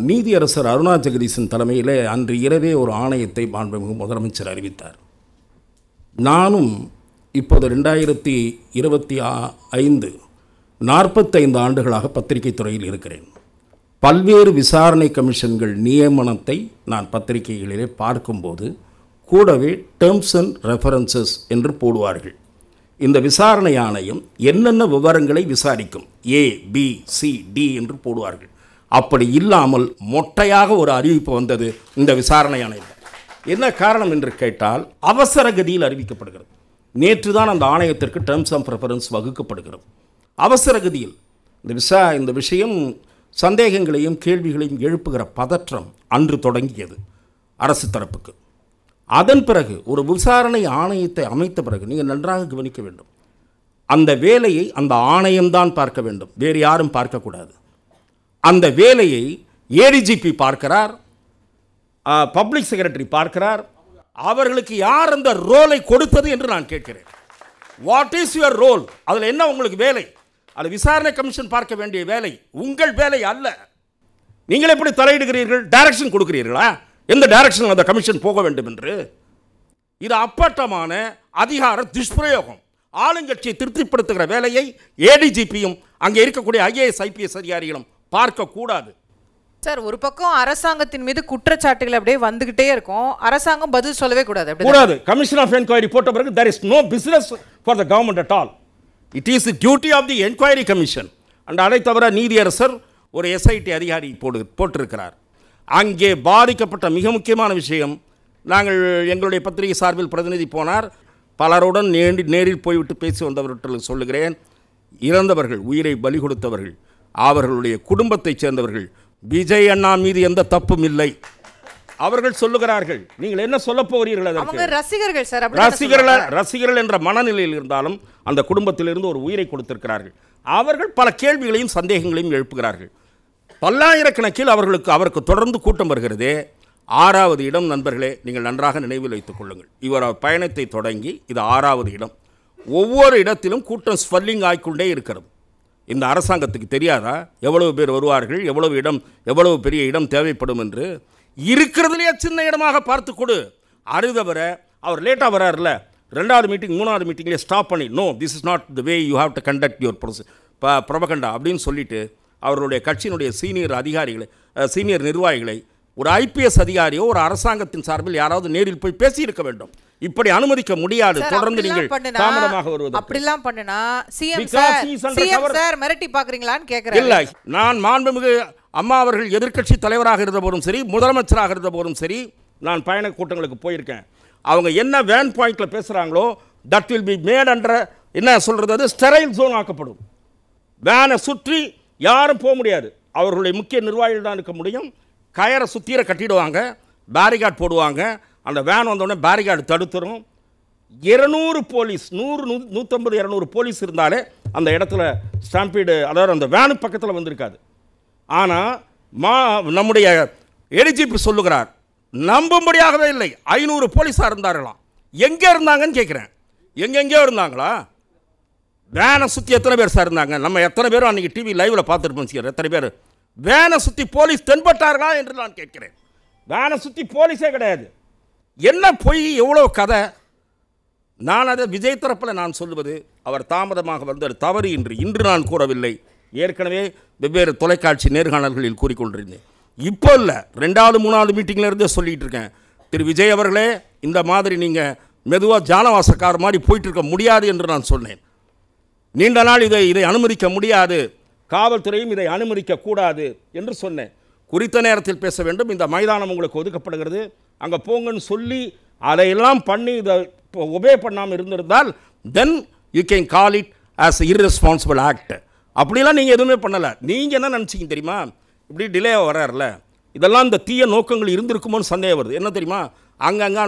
நீதியரசர் அருணா ஜெகதீசன் தலைமையில் அன்று இரவே ஒரு ஆணையத்தை மாண்புமிகு முதலமைச்சர் அறிவித்தார். நானும் இப்போது 2025 45 ஆண்டுகளாக பத்திரிகை துறையில் இருக்கிறேன். பல்வேறு விசாரணை கமிஷன்கள் நியமனத்தை நான் பத்திரிகைகளிலே பார்க்கும்போது கூடவே டேர்ம்ஸ் அண்ட் ரெஃபரன்சஸ் என்று போடுவார்கள். இந்த விசாரணை ஆணையம் என்னென்ன விவரங்களை விசாரிக்கும், ABCD என்று போடுவார்கள். அப்படி இல்லாமல் மொட்டையாக ஒரு அறிவிப்பு வந்தது இந்த விசாரணை ஆணையம். என்ன காரணம் என்று கேட்டால் அவசர கதியில் அறிவிக்கப்படுகிறது. நேற்று தான் அந்த ஆணையத்திற்கு டேர்ம்ஸ் ஆஃப் ரெஃபரன்ஸ் வகுக்கப்படுகிறது. அவசர கதியில் இந்த விஷயம் சந்தேகங்களையும் கேள்விகளையும் எழுப்புகிற பதற்றம் அன்று தொடங்கியது அரசு தரப்புக்கு. அதன் பிறகு ஒரு விசாரணை ஆணையத்தை அமைத்த பிறகு நீங்கள் நன்றாக கவனிக்க வேண்டும், அந்த வேலையை அந்த ஆணையம்தான் பார்க்க வேண்டும், வேறு யாரும் பார்க்கக்கூடாது. அந்த வேலையை ஏடிஜிபி பார்க்கிறார், பப்ளிக் செக்ரட்டரி பார்க்கிறார். அவர்களுக்கு யார் அந்த ரோலை கொடுத்தது என்று நான் கேட்கிறேன். What is your role? அதில் என்ன உங்களுக்கு வேலை? அது விசாரணை கமிஷன் பார்க்க வேண்டிய வேலை, உங்கள் வேலை அல்ல. நீங்கள் எப்படி தலையிடுகிறீர்கள்? டைரக்ஷன் கொடுக்கிறீர்களா எந்த டைரக்ஷன் அந்த கமிஷன் போக வேண்டும் என்று? இது அப்பட்டமான அதிகார துஷ்பிரயோகம். ஆளுங்கட்சியை திருப்திப்படுத்துகிற வேலையை ஏடிஜிபியும் அங்கே இருக்கக்கூடிய ஐஏஎஸ் ஐபிஎஸ் அதிகாரிகளும் பார்க்கக்கூடாது. சார், ஒரு பக்கம் அரசாங்கத்தின் மீது குற்றச்சாட்டுகள் அப்படியே வந்துகிட்டே இருக்கும், அரசாங்கம் பதில் சொல்லவே கூடாது. கூடாது. கமிஷன் ஆஃப் என்கொயரி போட்ட பிறகு there is no business for the government at all. It is the duty of the enquiry commission. and அதை தவிர நீதியரசர் ஒரு எஸ்ஐடி அதிகாரி போட்டிருக்கிறார். அங்கே பாதிக்கப்பட்ட மிக முக்கியமான விஷயம், நாங்கள் எங்களுடைய பத்திரிகை சார்பில் பிரதிநிதி போனார், பலருடன் நேரில் போய்விட்டு பேசி வந்தவர்களுக்கு சொல்லுகிறேன், இறந்தவர்கள், உயிரை பலி கொடுத்தவர்கள், அவர்களுடைய குடும்பத்தைச் சேர்ந்தவர்கள், விஜய் அண்ணா மீது எந்த தப்பும் இல்லை. அவர்கள் சொல்லுகிறார்கள். நீங்கள் என்ன சொல்ல போகிறீர்கள்? அதற்கு ரசிகர்கள் சார், ரசிகர்கள் என்ற மனநிலையில் இருந்தாலும் அந்த குடும்பத்திலிருந்து ஒரு உயிரை கொடுத்திருக்கிறார்கள். அவர்கள் பல கேள்விகளையும் சந்தேகங்களையும் எழுப்புகிறார்கள். பல்லாயிரக்கணக்கில் அவருக்கு தொடர்ந்து கூட்டம் வருகிறது. 6வது இடம் நண்பர்களே, நீங்கள் நன்றாக நினைவில் வைத்துக் கொள்ளுங்கள். இவர் பயணத்தை தொடங்கி இது 6வது இடம். ஒவ்வொரு இடத்திலும் கூட்டம் ஸ்வெல்லிங் ஆகிக்கொண்டே இருக்கிறது. இந்த அரசாங்கத்துக்கு தெரியாதா எவ்வளவு பேர் வருவார்கள், எவ்வளவு பெரிய இடம் தேவைப்படும் என்று? இருக்கிறதுலேயே சின்ன இடமாக பார்த்து கொடு. அறுதவர அவர் லேட்டாக வராருல, 2வது மீட்டிங் 3வது மீட்டிங்லேயே ஸ்டாப் பண்ணி, no this is not the way you have to conduct your propaganda அப்படின்னு சொல்லிட்டு அவர்களுடைய கட்சியினுடைய சீனியர் நிர்வாகிகளை, ஒரு ஐபிஎஸ் அதிகாரியோ ஒரு அரசாங்கத்தின் சார்பில் யாராவது நேரில் போய் பேசியிருக்க வேண்டும். இப்படி அனுமதிக்க முடியாது. தொடர்ந்து நீங்கள் தாமதமாக வருவது அப்படிலாம் பண்ணுனா சிஎம் சார் மிரட்டி பார்க்கறீங்களான்னு கேக்குறேன். இல்லை, நான் மாண்புமிகு அம்மா அவர்கள் எதிர்க்கட்சி தலைவராக இருந்த போதும் சரி, முதலமைச்சராக இருந்த போதும் சரி, நான் பயண கூட்டங்களுக்கு போயிருக்கேன். அவங்க என்ன வேன் பாயிண்ட்ல பேசுகிறாங்களோ that will be made under என்ன சொல்கிறது, அது ஸ்டெரைல் ஜோன் ஆக்கப்படும். வேனை சுற்றி யாரும் போக முடியாது. அவர்களுடைய முக்கிய நிர்வாகிகள் தான் இருக்க முடியும். கயரை சுத்தீர கட்டிடுவாங்க, பேரிகார்டு போடுவாங்க. அந்த வேன் வந்தோடனே பேரிகார்டு தடுத்துரும். 200 போலீஸ், 150 200 போலீஸ் இருந்தாலே அந்த இடத்துல ஸ்டாம்பீடு, அதாவது அந்த வேனு பக்கத்தில் வந்திருக்காது. ஆனால் நம்முடைய ஏடிஜிபி சொல்லுகிறார், நம்பும்படியாகவே இல்லை, 500 போலீஸாக இருந்தார்களாம். எங்கே இருந்தாங்கன்னு கேட்குறேன். எங்கெங்கேயோ இருந்தாங்களா? வேனை சுற்றி எத்தனை பேர் சார் இருந்தாங்க? நம்ம எத்தனை பேரும் அன்றைக்கி டிவி லைவில் பார்த்துருப்போம் சார். எத்தனை பேர் வேனை சுற்றி போலீஸ் தென்பட்டார்களா என்று நான் கேட்கிறேன். வேனை சுற்றி போலீஸே கிடையாது. என்ன பொய், எவ்வளோ கதை. நான் அதை விஜய் தரப்பில் நான் சொல்லுவது, அவர் தாமதமாக வந்தது தவறு இன்று நான் கூறவில்லை. ஏற்கனவே வெவ்வேறு தொலைக்காட்சி நேர்காணல்களில் கூறிக்கொண்டிருந்தேன். இப்போ இல்லை, 2வது 3வது மீட்டிங்லேருந்தே சொல்லிகிட்டு இருக்கேன். திரு விஜய் அவர்களே, இந்த மாதிரி நீங்கள் மெதுவாக ஜானவாசக்கார மாதிரி போயிட்டுருக்க முடியாது என்று நான் சொன்னேன். நீண்ட நாள் இதை அனுமதிக்க முடியாது, காவல்துறையும் இதை அனுமதிக்கக்கூடாது என்று சொன்னேன். குறித்த நேரத்தில் பேச வேண்டும், இந்த மைதானம் உங்களுக்கு ஒதுக்கப்படுகிறது, அங்கே போங்கன்னு சொல்லி அதையெல்லாம் பண்ணி இதை ஒபே பண்ணாமல் இருந்திருந்தால் then you can call it as irresponsible act. அப்படிலாம் நீங்கள் எதுவுமே பண்ணலை. நீங்கள் என்ன நினச்சிங்க தெரியுமா? இப்படி டிலே வராருல, இதெல்லாம் இந்த தீய நோக்கங்கள் இருந்திருக்குமோன்னு சந்தேகம் வருது. என்ன தெரியுமா, அங்கங்கே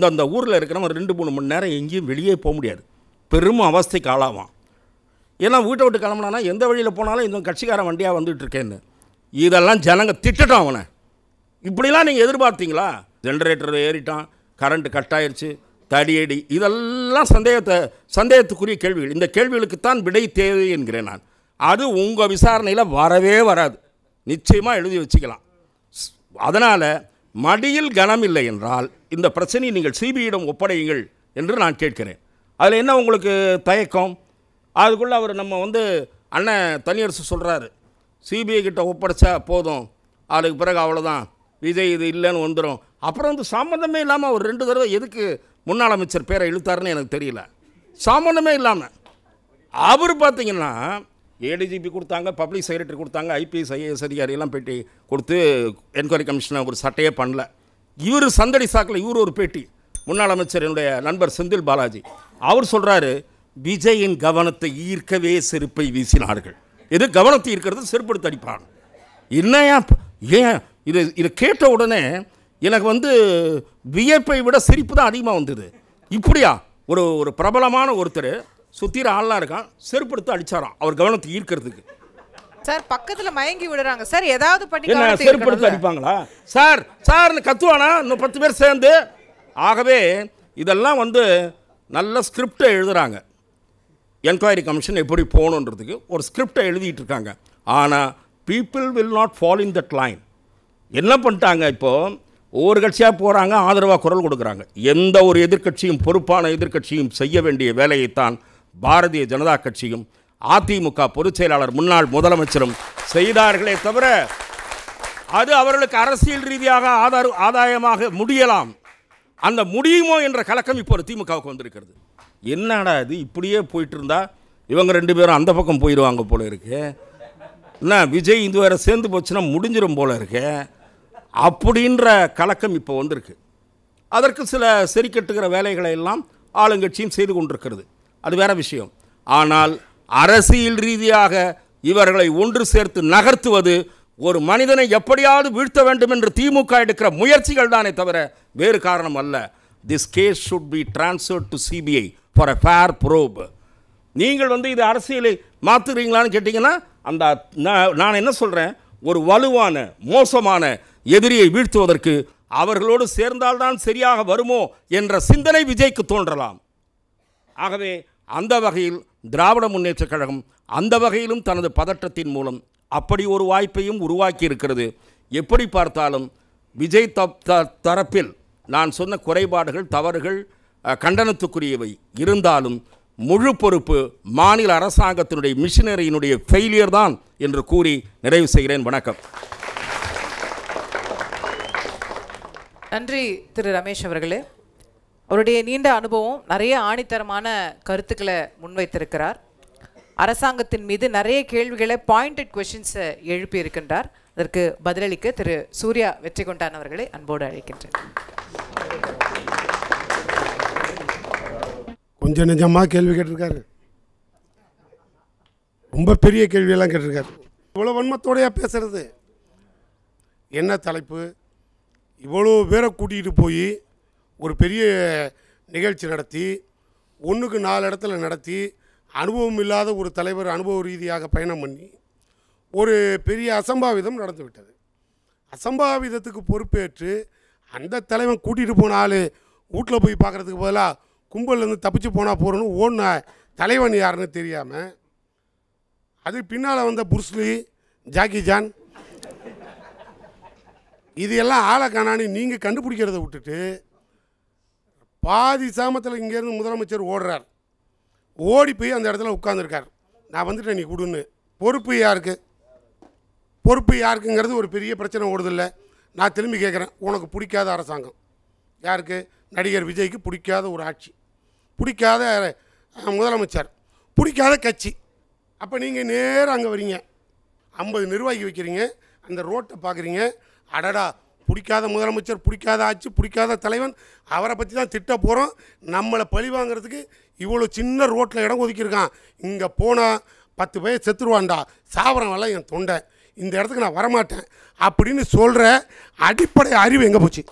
அந்த ஊரில் இருக்கிறவங்க 2-3 மணி நேரம் எங்கேயும் வெளியே போக முடியாது, பெரும் அவஸ்தைக்கு ஆளாவான். ஏன்னா வீட்டை விட்டு கிளம்புனா எந்த வழியில் போனாலும் இந்த கட்சிக்காரன் வண்டியாக வந்துட்டு இருக்கேன்னு. இதெல்லாம் ஜனங்க திட்டட்டும் அவனை. இப்படிலாம் நீங்கள் எதிர்பார்த்தீங்களா? ஜென்ரேட்டர் ஏறிட்டான், கரண்ட்டு கட் ஆயிடுச்சு, தடியடி, இதெல்லாம் சந்தேகத்துக்குரிய கேள்விகள். இந்த கேள்விகளுக்குத்தான் விடை தேவை என்கிறேன் நான். அது உங்கள் விசாரணையில் வரவே வராது, நிச்சயமாக எழுதி வச்சுக்கலாம். அதனால் மடியில் கனம் இல்லை என்றால் இந்த பிரச்சனையை நீங்கள் சிபிஐயிடம் ஒப்படையுங்கள் என்று நான் கேட்கிறேன். அதில் என்ன உங்களுக்கு தயக்கம்? அதுக்குள்ளே அவர் நம்ம அண்ணன் தனியரசு சொல்கிறாரு, சிபிஐ கிட்ட ஒப்படைச்சா போதும், அதுக்கு பிறகு அவ்வளோதான், விஜய் இது இல்லைன்னு வந்துடும். அப்புறம் சம்மந்தமே இல்லாமல் அவர் 2 தடவை எதுக்கு முன்னாள் அமைச்சர் பேரை இழுத்தாருன்னு எனக்கு தெரியல. சம்மந்தமே இல்லாமல் அவர் பார்த்தீங்கன்னா ஏடிஜிபி கொடுத்தாங்க, பப்ளிக் செக்ரட்டரி கொடுத்தாங்க, ஐபிஎஸ் ஐஏஎஸ் அதிகாரியெல்லாம் பேட்டி கொடுத்து என்கொயரி கமிஷனர் ஒரு சட்டையே பண்ணல. இவர் சந்தடி சாக்கில் இவர் ஒரு பேட்டி, முன்னாள் அமைச்சர் என்னுடைய நண்பர் செந்தில் பாலாஜி, அவர் சொல்கிறாரு, விஜயின் கவனத்தை ஈர்க்கவே செருப்பை வீசினார்கள். எது கவனத்தை ஈர்க்கிறது? செருப்படுத்தி அடிப்பாங்க. என்னையா ஏன் இதை கேட்ட உடனே எனக்கு வியப்பை விட சிரிப்பு தான் அதிகமாக வந்தது. இப்படியா ஒரு பிரபலமான ஒருத்தர் சுற்றிற ஆள்லாம் இருக்கான், செருப்படுத்து அடிச்சாராம் அவர் கவனத்தை ஈர்க்கிறதுக்கு. சார் பக்கத்துல மயங்கி விடுறாங்க சார், ஏதாவது பண்ணி என்ன செருப்படுத்து அடிப்பாங்களா சார்? சார்னு கத்துவானா இன்னும் 10 பேர் சேர்ந்து. ஆகவே இதெல்லாம் நல்ல ஸ்கிரிப்டை எழுதுகிறாங்க. என்கொயரி கமிஷன் எப்படி போகணுன்றதுக்கு ஒரு ஸ்கிரிப்டை எழுதிட்டு இருக்காங்க. ஆனால் people will not follow in that line. என்ன பண்ணிட்டாங்க, இப்போது ஒவ்வொரு கட்சியாக போகிறாங்க, ஆதரவாக குரல் கொடுக்குறாங்க. எந்த ஒரு எதிர்க்கட்சியும், பொறுப்பான எதிர்க்கட்சியும் செய்ய வேண்டிய வேலையைத்தான் பாரதிய ஜனதா கட்சியும் அதிமுக பொதுச் செயலாளர் முன்னாள் முதலமைச்சரும் செய்தார்களே தவிர அது அவர்களுக்கு அரசியல் ரீதியாக ஆதாயமாக முடியலாம். அந்த முடியுமோ என்ற கலக்கம் இப்போ திமுகவுக்கு வந்திருக்கிறது. என்னடா இது இப்படியே போயிட்டு இருந்தா இவங்க 2 பேரும் அந்த பக்கம் போயிடுவாங்க போல இருக்கு, என்ன விஜய் இது வேறு சேர்ந்து போச்சுன்னா முடிஞ்சிடும் போல இருக்கு அப்படின்ற கலக்கம் இப்போ வந்திருக்கு. அதற்கு சில சரி கட்டுகிற வேலைகளை எல்லாம் ஆளுங்கட்சியும் செய்து கொண்டிருக்கிறது, அது வேற விஷயம். ஆனால் அரசியல் ரீதியாக இவர்களை ஒன்று சேர்த்து நகர்த்துவது, ஒரு மனிதனை எப்படியாவது வீழ்த்த வேண்டும் என்று திமுக எடுக்கிற முயற்சிகள் தானே தவிர வேறு காரணம் அல்ல. This case should be transferred to CBI for a fair probe. நீங்கள் இது அரசியலை மாற்றுறீங்களான்னு கேட்டிங்கன்னா அந்த நான் என்ன சொல்கிறேன், ஒரு வலுவான மோசமான எதிரியை வீழ்த்துவதற்கு அவர்களோடு சேர்ந்தால்தான் சரியாக வருமோ என்ற சிந்தனை விஜய்க்கு தோன்றலாம். ஆகவே அந்த வகையில் திராவிட முன்னேற்றக் கழகம் அந்த வகையிலும் தனது பதற்றத்தின் மூலம் அப்படி ஒரு வாய்ப்பையும் உருவாக்கி இருக்கிறது. எப்படி பார்த்தாலும் விஜய் தரப்பில் நான் சொன்ன குறைபாடுகள், தவறுகள் கண்டனத்துக்குரியவை இருந்தாலும் முழு பொறுப்பு மாநில அரசாங்கத்தினுடைய மிஷினரியினுடைய ஃபெயிலியர் தான் என்று கூறி நிறைவு செய்கிறேன். வணக்கம். நன்றி திரு ரமேஷ் அவர்களே. அவருடைய நீண்ட அனுபவம், நிறைய ஆணித்தரமான கருத்துக்களை முன்வைத்திருக்கிறார். அரசாங்கத்தின் மீது நிறைய கேள்விகளை, பாயிண்டட் கொஸ்டின்ஸை எழுப்பி இருக்கின்றார். அதற்கு பதிலளிக்க திரு சூர்யா வெற்றிகொண்டான் அவர்களை அன்போடு அழைக்கின்றேன். கொஞ்சம் நிஜமாக கேள்வி கேட்டிருக்காரு, ரொம்ப பெரிய கேள்வியெல்லாம் கேட்டிருக்காரு. இவ்வளோ வன்மத்தோடையா பேசுறது? என்ன தலைப்பு? இவ்வளோ பேரை கூட்டிகிட்டு போய் ஒரு பெரிய நிகழ்ச்சி நடத்தி 1க்கு 4 இடத்துல நடத்தி அனுபவம் இல்லாத ஒரு தலைவர் அனுபவ ரீதியாக பயணம் பண்ணி ஒரு பெரிய அசம்பாவிதம் நடந்து விட்டது. அசம்பாவிதத்துக்கு பொறுப்பேற்று அந்த தலைவன் கூட்டிகிட்டு போன ஆள் வீட்டில் போய் பார்க்குறதுக்கு பதிலாக கும்பல்லேருந்து தப்பிச்சு போனால் போகிறோன்னு ஓடின தலைவன் யாருன்னு தெரியாமல், அது பின்னால் வந்த புருஸ்லி, ஜாக்கி ஜான், இது எல்லாம் ஆளை காணான்னு நீங்கள் கண்டுபிடிக்கிறத விட்டுட்டு பாதி சாமத்தில் இங்கேருந்து முதலமைச்சர் ஓடுறார். ஓடி போய் அந்த இடத்துல உட்காந்துருக்கார். நான் வந்துட்டேன் நீ கொடுன்னு. பொறுப்பு யாருக்கு? பொறுப்பு யாருக்குங்கிறது ஒரு பெரிய பிரச்சனை ஓடுதில்லை. நான் திரும்பி கேட்குறேன், உனக்கு பிடிக்காத அரசாங்கம் யாருக்கு? நடிகர் விஜய்க்கு பிடிக்காத ஒரு ஆட்சி, பிடிக்காத முதலமைச்சர், பிடிக்காத கட்சி. அப்போ நீங்கள் நேராக அங்கே வரீங்க, 50 நிர்வாகி வைக்கிறீங்க, அந்த ரோட்டை பார்க்குறீங்க, அடடா பிடிக்காத முதலமைச்சர், பிடிக்காத ஆட்சி, பிடிக்காத தலைவன், அவரை பற்றி தான் திட்ட போகிறோம், நம்மளை பழி வாங்கிறதுக்கு இவ்வளோ சின்ன ரோட்டில் இடம் ஒதுக்கியிருக்கான், இங்கே போனால் 10 பேர் செத்துருவான்டா, சாவரவெல்லாம் என் தொண்டை, இந்த இடத்துக்கு நான் வரமாட்டேன் அப்படின்னு சொல்கிற அடிப்படை அறிவு எங்கே போச்சு?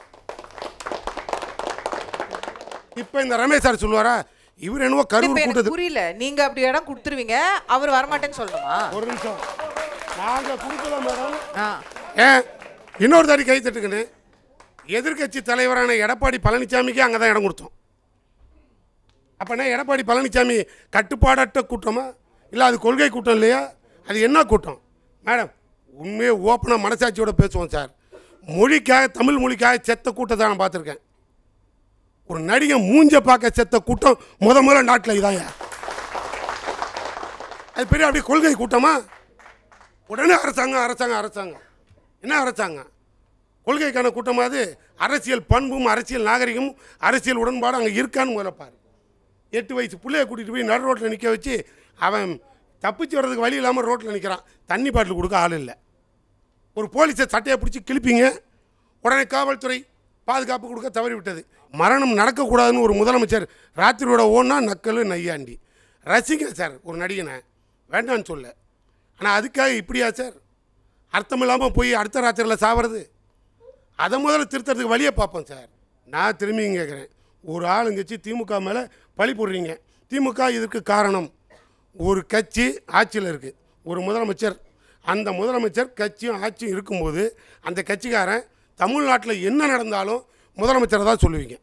இப்போ இந்த ரமேஷ் சார் சொல்லுவாரா, இவர் என்னவோ கரூர் கூட்டது புரியல, நீங்கள் அப்படி இடம் கொடுத்துருவீங்க, அவர் வரமாட்டேன்னு சொல்லணுமா? ஒரு நிமிஷம், நாங்கள் கொடுக்கலாம் மேடம். ஏன் இன்னொரு தாடி கை தட்டுக்கணும், எதிர்கட்சி தலைவரான எடப்பாடி பழனிசாமிக்கு அங்கே தான் இடம் கொடுத்தோம். அப்போனா எடப்பாடி பழனிசாமி கட்டுப்பாடற்ற கூட்டமா இல்லை அது கொள்கை கூட்டம் இல்லையா? அது என்ன கூட்டம் மேடம்? உண்மையே ஓப்பனாக மனசாட்சியோட பேசுவோம் சார். மொழிக்காக, தமிழ் மொழிக்காக செத்த கூட்டத்தை நான் பார்த்துருக்கேன். ஒரு நடிகை மூஞ்ச பார்க்க செத்த கூட்டம் முதல்ல நாட்டில் இதாயா? அது பெரிய அப்படியே கொள்கை கூட்டமா? உடனே அரசாங்கம் அரசாங்கம் அரசாங்கம். என்ன அரசாங்கம்? கொள்கைக்கான கூட்டமாக? அது அரசியல் பண்பும் அரசியல் நாகரிகமும் அரசியல் உடன்பாடு அங்கே இருக்கான்னு முதல்ல பாரு. 8 வயசு பிள்ளைய கூட்டிகிட்டு போய் நடு ரோட்டில் நிற்க வச்சு அவன் தப்பிச்சு வர்றதுக்கு வழி இல்லாமல் ரோட்டில் நிற்கிறான், தண்ணி பாட்டில் கொடுக்க ஆள் இல்லை. ஒரு போலீஸை சட்டையை பிடிச்சி கிழிப்பீங்க, உடனே காவல்துறை பாதுகாப்பு கொடுக்க தவறி விட்டது. மரணம் நடக்கக்கூடாதுன்னு ஒரு முதலமைச்சர் ராத்திரியோட ஓடினா நக்கல் நையாண்டி. ரசிங்க சார் ஒரு நடிகனை, வேண்டான்னு சொல்ல. ஆனால் அதுக்காக இப்படியா சார் அர்த்தம் இல்லாமல் போய் அடுத்த ராத்திரியில் சாவறது? அதை முதல்ல திருத்தறதுக்கு வழியை பார்ப்போம் சார். நான் திரும்பி கேட்குறேன், ஒரு ஆளுங்கட்சி திமுக மேலே பழி போடுறீங்க, திமுக இதற்கு காரணம். ஒரு கட்சி ஆட்சியில் இருக்குது, ஒரு முதலமைச்சர். அந்த முதலமைச்சர் கட்சியும் ஆட்சியும் இருக்கும்போது அந்த கட்சிக்காரன் தமிழ்நாட்டில் என்ன நடந்தாலும் முதலமைச்சரை தான் சொல்லுவீங்க.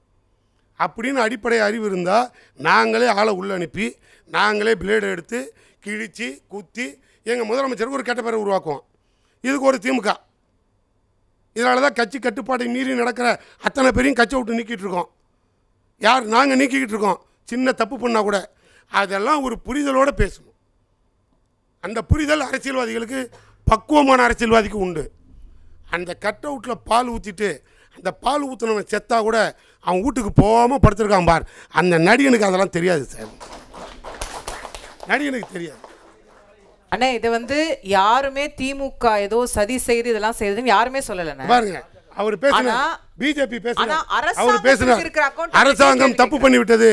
அப்படின்னு அடிப்படை அறிவு இருந்தால் நாங்களே ஆளை உள்ள அனுப்பி நாங்களே பிளேடு எடுத்து கிழித்து குத்தி எங்கள் முதலமைச்சருக்கு ஒரு கெட்ட பேரை உருவாக்குவோம். இதுக்கு ஒரு திமுக. இதனால தான் கட்சி கட்டுப்பாட்டை மீறி நடக்கிற அத்தனை பேரையும் கட்சியை விட்டு நீக்கிட்டு இருக்கோம். யார்? நாங்கள் நீக்கிக்கிட்டு இருக்கோம். சின்ன தப்பு பண்ணால் கூட அதெல்லாம் ஒரு புரிதலோடு பேசணும். அந்த புரிதல் அரசியல்வாதிகளுக்கு, பக்குவமான அரசியல்வாதிக்கு உண்டு. அந்த கட் அவுட்டில் பால் ஊற்றிட்டு அந்த பால் ஊற்றினவன் செத்தா கூட அவன் வீட்டுக்கு போகாமல் படுத்துருக்கான் பார், அந்த நடிகனுக்கு அதெல்லாம் தெரியாது சார். நடிகனுக்கு தெரியாது. அண்ணா இதை யாருமே திமுக ஏதோ சதி செய்து இதெல்லாம் செய்யுதுன்னு யாருமே சொல்லலண்ணா. பாருங்க, அவர் பேசுனா பிஜேபி பேசுனா அவர் பேசுனா அரசாங்கம் தப்பு பண்ணி விட்டது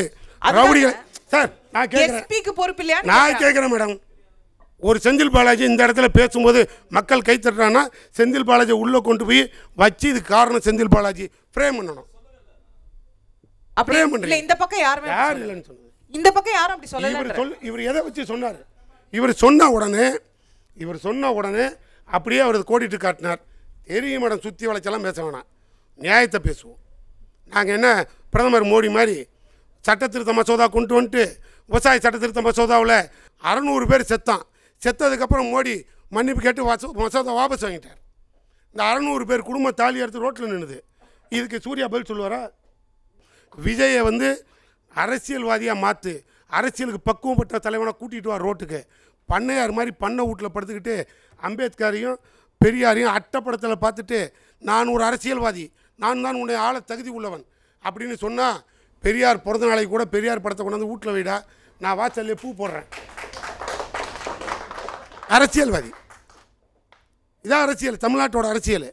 ரவுடிகள். சார் நான் கேட்கிறேன், பொறுப்பு இல்லையா? நான் கேட்கிறேன் மேடம், ஒரு செந்தில் பாலாஜி இந்த இடத்துல பேசும்போது மக்கள் கை தட்டுறான்னா செந்தில் பாலாஜி உள்ளே கொண்டு போய் வச்சு இது காரணம் செந்தில் பாலாஜி ஃப்ரேம் பண்ணணும். அப்படியே இந்த பக்கம் யாருமே யார் இல்லைன்னு சொன்னது. இந்த பக்கம் யாரும் அப்படி சொல்லல. இவர் எதை வச்சு சொன்னார்? இவர் சொன்ன உடனே அப்படியே அவர் கோடிட்டு காட்டினார். தெரியும் மேடம், சுற்றி வளைச்செல்லாம் பேச வேணாம், நியாயத்தை பேசுவோம். நாங்கள் என்ன பிரதமர் மோடி மாதிரி சட்ட திருத்த மசோதா கொண்டு வந்துட்டு விவசாய சட்ட திருத்த மசோதாவில் 600 பேர் செத்ததுக்கப்புறம் மோடி மன்னிப்பு கேட்டு மசோதா வாபஸ் வாங்கிட்டார். இந்த 600 பேர் குடும்ப தாலி எடுத்து ரோட்டில் நின்றுது. இதுக்கு சூர்யா பதில் சொல்லுவாரா? விஜயை அரசியல்வாதியாக மாற்று, அரசியலுக்கு பக்குவப்பட்ட தலைவனாக கூட்டிகிட்டு வா ரோட்டுக்கு. பண்ணையார் மாதிரி பண்ணை வீட்டில் படுத்துக்கிட்டு அம்பேத்கரையும் பெரியாரையும் அட்டப்படத்தில் பார்த்துட்டு நான் ஒரு அரசியல்வாதி, நான் தான் உன்னை ஆள தகுதி உள்ளவன் அப்படின்னு சொன்னால், பெரியார் பிறந்த நாளைக்கு கூட பெரியார் படத்தை கொண்டாந்து வீட்டில் வைடா, நான் வாசல்லே பூ போடுறேன். அரசியல்வாதி இதான் அரசியல், தமிழ்நாட்டோட அரசியல்.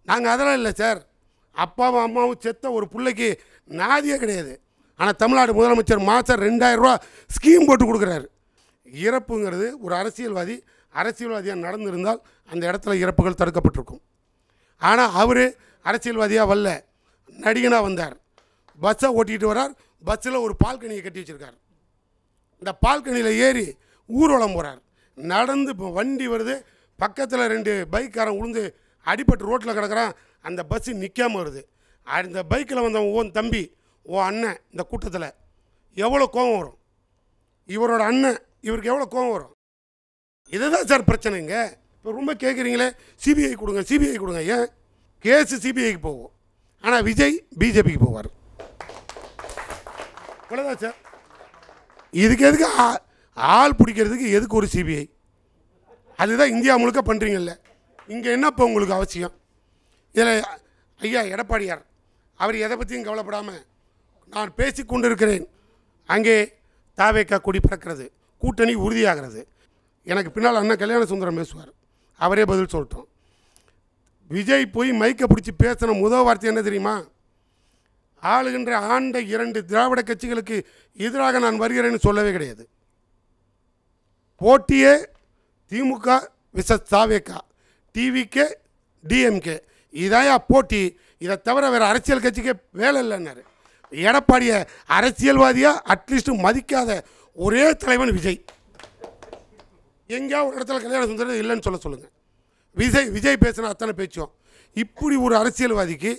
நாங்கள் அதெல்லாம் இல்லை சார். அப்பாவும் அம்மாவும் செத்த ஒரு பிள்ளைக்கு நாதியே கிடையாது. ஆனால் தமிழ்நாடு முதலமைச்சர் மாதம் 2000 ரூபா ஸ்கீம் போட்டு கொடுக்குறாரு. இறப்புங்கிறது ஒரு அரசியல்வாதியாக நடந்திருந்தால் அந்த இடத்துல இறப்புகள் தடுக்கப்பட்டிருக்கும். ஆனால் அவர் அரசியல்வாதியாக வரல, நடிகனாக வந்தார். பஸ்ஸை ஓட்டிகிட்டு வரார். பஸ்ஸில் ஒரு பால்கனியை கட்டி வச்சுருக்கார். இந்த பால்கனியில் ஏறி ஊர்வலம் போகிறார். நடந்து வண்டி வருது, பக்கத்தில் 2 பைக்காரன் உளுந்து அடிபட்டு ரோட்டில் கிடக்கிறான். அந்த பஸ்ஸு நிற்காமல் வருது. அந்த பைக்கில் வந்தவன் ஓன் தம்பி, ஓ அண்ணன். இந்த கூட்டத்தில் எவ்வளோ கோபம் வரும்? இவரோட அண்ணன், இவருக்கு எவ்வளோ கோபம் வரும்? இதுதான் சார் பிரச்சனைங்க. இப்போ ரொம்ப கேட்குறீங்களே, சிபிஐ கொடுங்க. ஏன் கேஸு சிபிஐக்கு போகும், ஆனால் விஜய் பிஜேபிக்கு போவார். அவ்வளோதான் சார். இதுக்கு எதுக்கு ஆள் பிடிக்கிறதுக்கு எதுக்கு ஒரு சிபிஐ? அதுதான் இந்தியா முழுக்க பண்ணுறீங்கல்ல. இங்கே என்னப்போ உங்களுக்கு அவசியம்? இதில் ஐயா எடப்பாடியார் அவர் எதை பற்றியும் கவலைப்படாமல் நான் பேசி கொண்டு இருக்கிறேன். அங்கே தாவேக்கா கொடி பறக்கிறது, கூட்டணி உறுதியாகிறது. எனக்கு பின்னால் அண்ணன் கல்யாண சுந்தரம் பேசுவார், அவரே பதில் சொல்லட்டும். விஜய் போய் மைக்கை பிடிச்சி பேசின முதல் வார்த்தை என்ன தெரியுமா? ஆளுகின்ற ஆண்ட 2 திராவிட கட்சிகளுக்கு எதிராக நான் வருகிறேன்னு சொல்லவே கிடையாது. போட்டியே திமுக விசஸ் தாவேக்கா, டிவிகே டிஎம்கே, இதாயா போட்டி. இதை தவிர வேறு அரசியல் கட்சிக்கே வேலை இல்லைன்னாரு. எடப்பாடியை அரசியல்வாதியாக அட்லீஸ்ட் மதிக்காத ஒரே தலைவன் விஜய். எங்கேயா ஒரு இடத்துல கல்யாண சுந்தரம் இல்லைன்னு சொல்லுங்கள். விஜய் பேசின அத்தனை பேச்சும். இப்படி ஒரு அரசியல்வாதிக்கு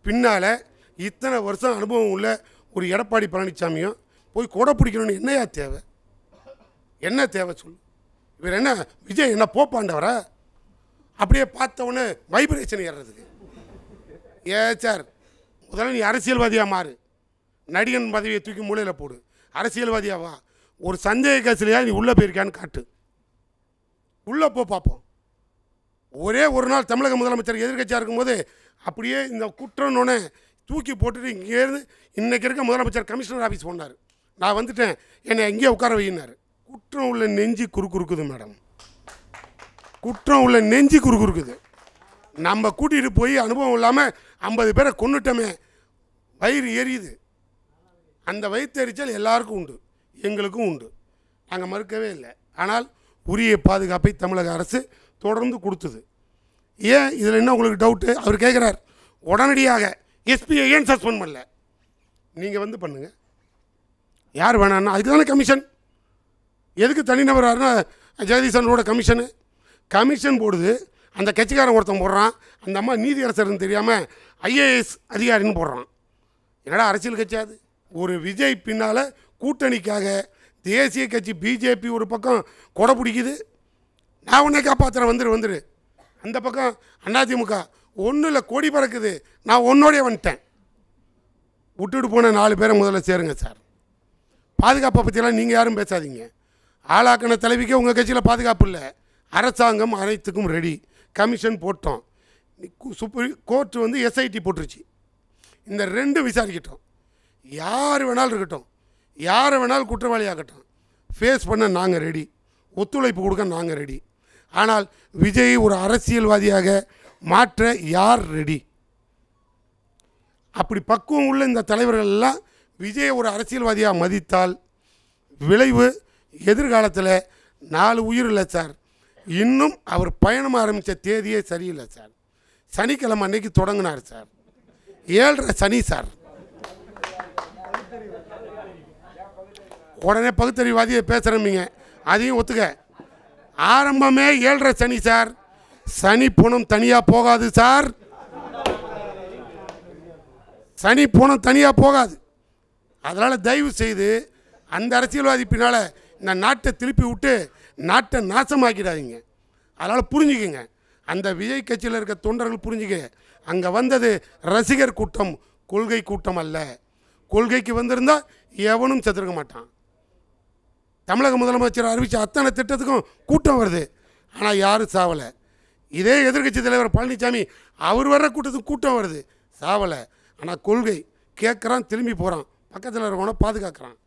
பின்னால் இத்தனை வருஷம் அனுபவம் உள்ள ஒரு எடப்பாடி பழனிசாமியும் போய் கொடை பிடிக்கணும்னு என்ன தேவை சொல்லு? இவர் என்ன விஜய் என்ன போப்பாண்டவரா? அப்படியே பார்த்தவொன்னே வைப்ரேஷன் ஏறுறதுக்கு. சார், முதல்ல நீ அரசியல்வாதியாக மாறு, நடிகன் பதவியை தூக்கி மூலையில் போடு, அரசியல்வாதியாக வா. ஒரு சந்தேக கேஸ்லையா நீ உள்ளே போயிருக்கான்னு காட்டு, உள்ளே பார்ப்போம். ஒரே ஒரு நாள் தமிழக முதலமைச்சர் எதிர்கட்சியாக இருக்கும்போது அப்படியே இந்த குற்றம்னோடனே தூக்கி போட்டுட்டு இங்கேருந்து இன்றைக்கி இருக்க முதலமைச்சர் கமிஷனர் ஆஃபீஸ் போனார். நான் வந்துட்டேன், என்னை எங்கேயே உட்கார வையினார். குற்றம் உள்ள நெஞ்சு குறுக்குறுக்குது மேடம், குற்றம் உள்ள நெஞ்சு குறுக்குறுக்குது. நம்ம கூட்டிகிட்டு போய் அனுபவம் இல்லாமல் 50 பேரை கொண்டுட்டோமே, வயிறு எரியுது. அந்த வயிற்றெரிச்சல் எல்லாருக்கும் உண்டு, எங்களுக்கும் உண்டு, நாங்கள் மறுக்கவே இல்லை. ஆனால் உரிய பாதுகாப்பை தமிழக அரசு தொடர்ந்து கொடுத்தது. ஏன் இதில் என்ன உங்களுக்கு டவுட்டு? அவர் கேட்குறார், உடனடியாக எஸ்பியை ஏன் சஸ்பெண்ட் பண்ணல? நீங்கள் பண்ணுங்கள், யார் வேணான்னா அதுக்கு தானே கமிஷன். எதுக்கு தனிநபர் ஜெகதீசனோட கமிஷன் போடுது. அந்த கட்சிக்காரன் ஒருத்தன் போடுறான், அந்த அம்மா நீதியரசர்னு தெரியாமல் ஐஏஎஸ் அதிகாரின்னு போடுறான். என்னடா அரசியல் கட்சியாது? ஒரு விஜய் பின்னால் கூட்டணிக்காக தேசிய கட்சி பிஜேபி ஒரு பக்கம் கொடை பிடிக்குது, நான் உன்னை காப்பாற்றுறேன் வந்துரு. அந்த பக்கம் அதிமுக ஒன்றும் இல்லை, கொடி பறக்குது, நான் ஒன்னோடய வந்துட்டேன். விட்டுட்டு போன 4 பேரை முதல்ல சேருங்க சார். பாதுகாப்பை பற்றியெல்லாம் நீங்கள் யாரும் பேசாதீங்க. ஆளாக்கின தலைவிக்கே உங்கள் கட்சியில் பாதுகாப்பு இல்லை. அரசாங்கம் அனைத்துக்கும் ரெடி. கமிஷன் போட்டோம். சுப்ரீம் கோர்ட்டு எஸ்ஐடி போட்டுருச்சு. இந்த 2 விசாரிக்கட்டும். யார் வேணாலும் இருக்கட்டும், யாரை வேணாலும் குற்றவாளி ஆகட்டும், ஃபேஸ் பண்ண நாங்கள் ரெடி, ஒத்துழைப்பு கொடுக்க நாங்கள் ரெடி. ஆனால் விஜய் ஒரு அரசியல்வாதியாக மாற்ற யார் ரெடி? அப்படி பக்குவம் உள்ள இந்த தலைவர்கள் எல்லாம் விஜய் ஒரு அரசியல்வாதியாக மதித்தால் விளைவு எதிர்காலத்தில் 4 உயிர் இல்லை சார். இன்னும் அவர் பயணம் ஆரம்பித்த தேதியே சரியில்லை சார். சனிக்கிழமை அன்னைக்கு தொடங்கினார் சார், 7.5 சனி சார். உடனே பகுத்தறிவாதியை பேசுகிறீங்க, அதையும் ஒத்துக்க. ஆரம்பமே 7.5 சனி சார். சனி பூனம் தனியாக போகாது சார், சனி பூனம் தனியாக போகாது. அதனால் தயவு செய்து அந்த அரசியல்வாதி பின்னால் இந்த நாட்டை திருப்பி விட்டு நாட்டை நாசமாக்கிடாதீங்க. அதனால் புரிஞ்சுக்கங்க, அந்த விஜய் கட்சியில் இருக்க தொண்டர்கள் புரிஞ்சுக்க, அங்கே வந்தது ரசிகர் கூட்டம், கொள்கை கூட்டம் அல்ல. கொள்கைக்கு வந்திருந்தால் எவனும் செத்துருக்க மாட்டான். தமிழக முதலமைச்சர் அறிவித்த அத்தனை திட்டத்துக்கும் கூட்டம் வருது, ஆனால் யாரும் சாவலை. இதே எதிர்க்கட்சி தலைவர் பழனிசாமி அவர் வர்ற கூட்டத்துக்கு கூட்டம் வருது, சாவலை. ஆனால் கொள்கை கேட்குறான், திரும்பி போகிறான், பக்கத்தில் இருக்கவனை பாதுகாக்கிறான்.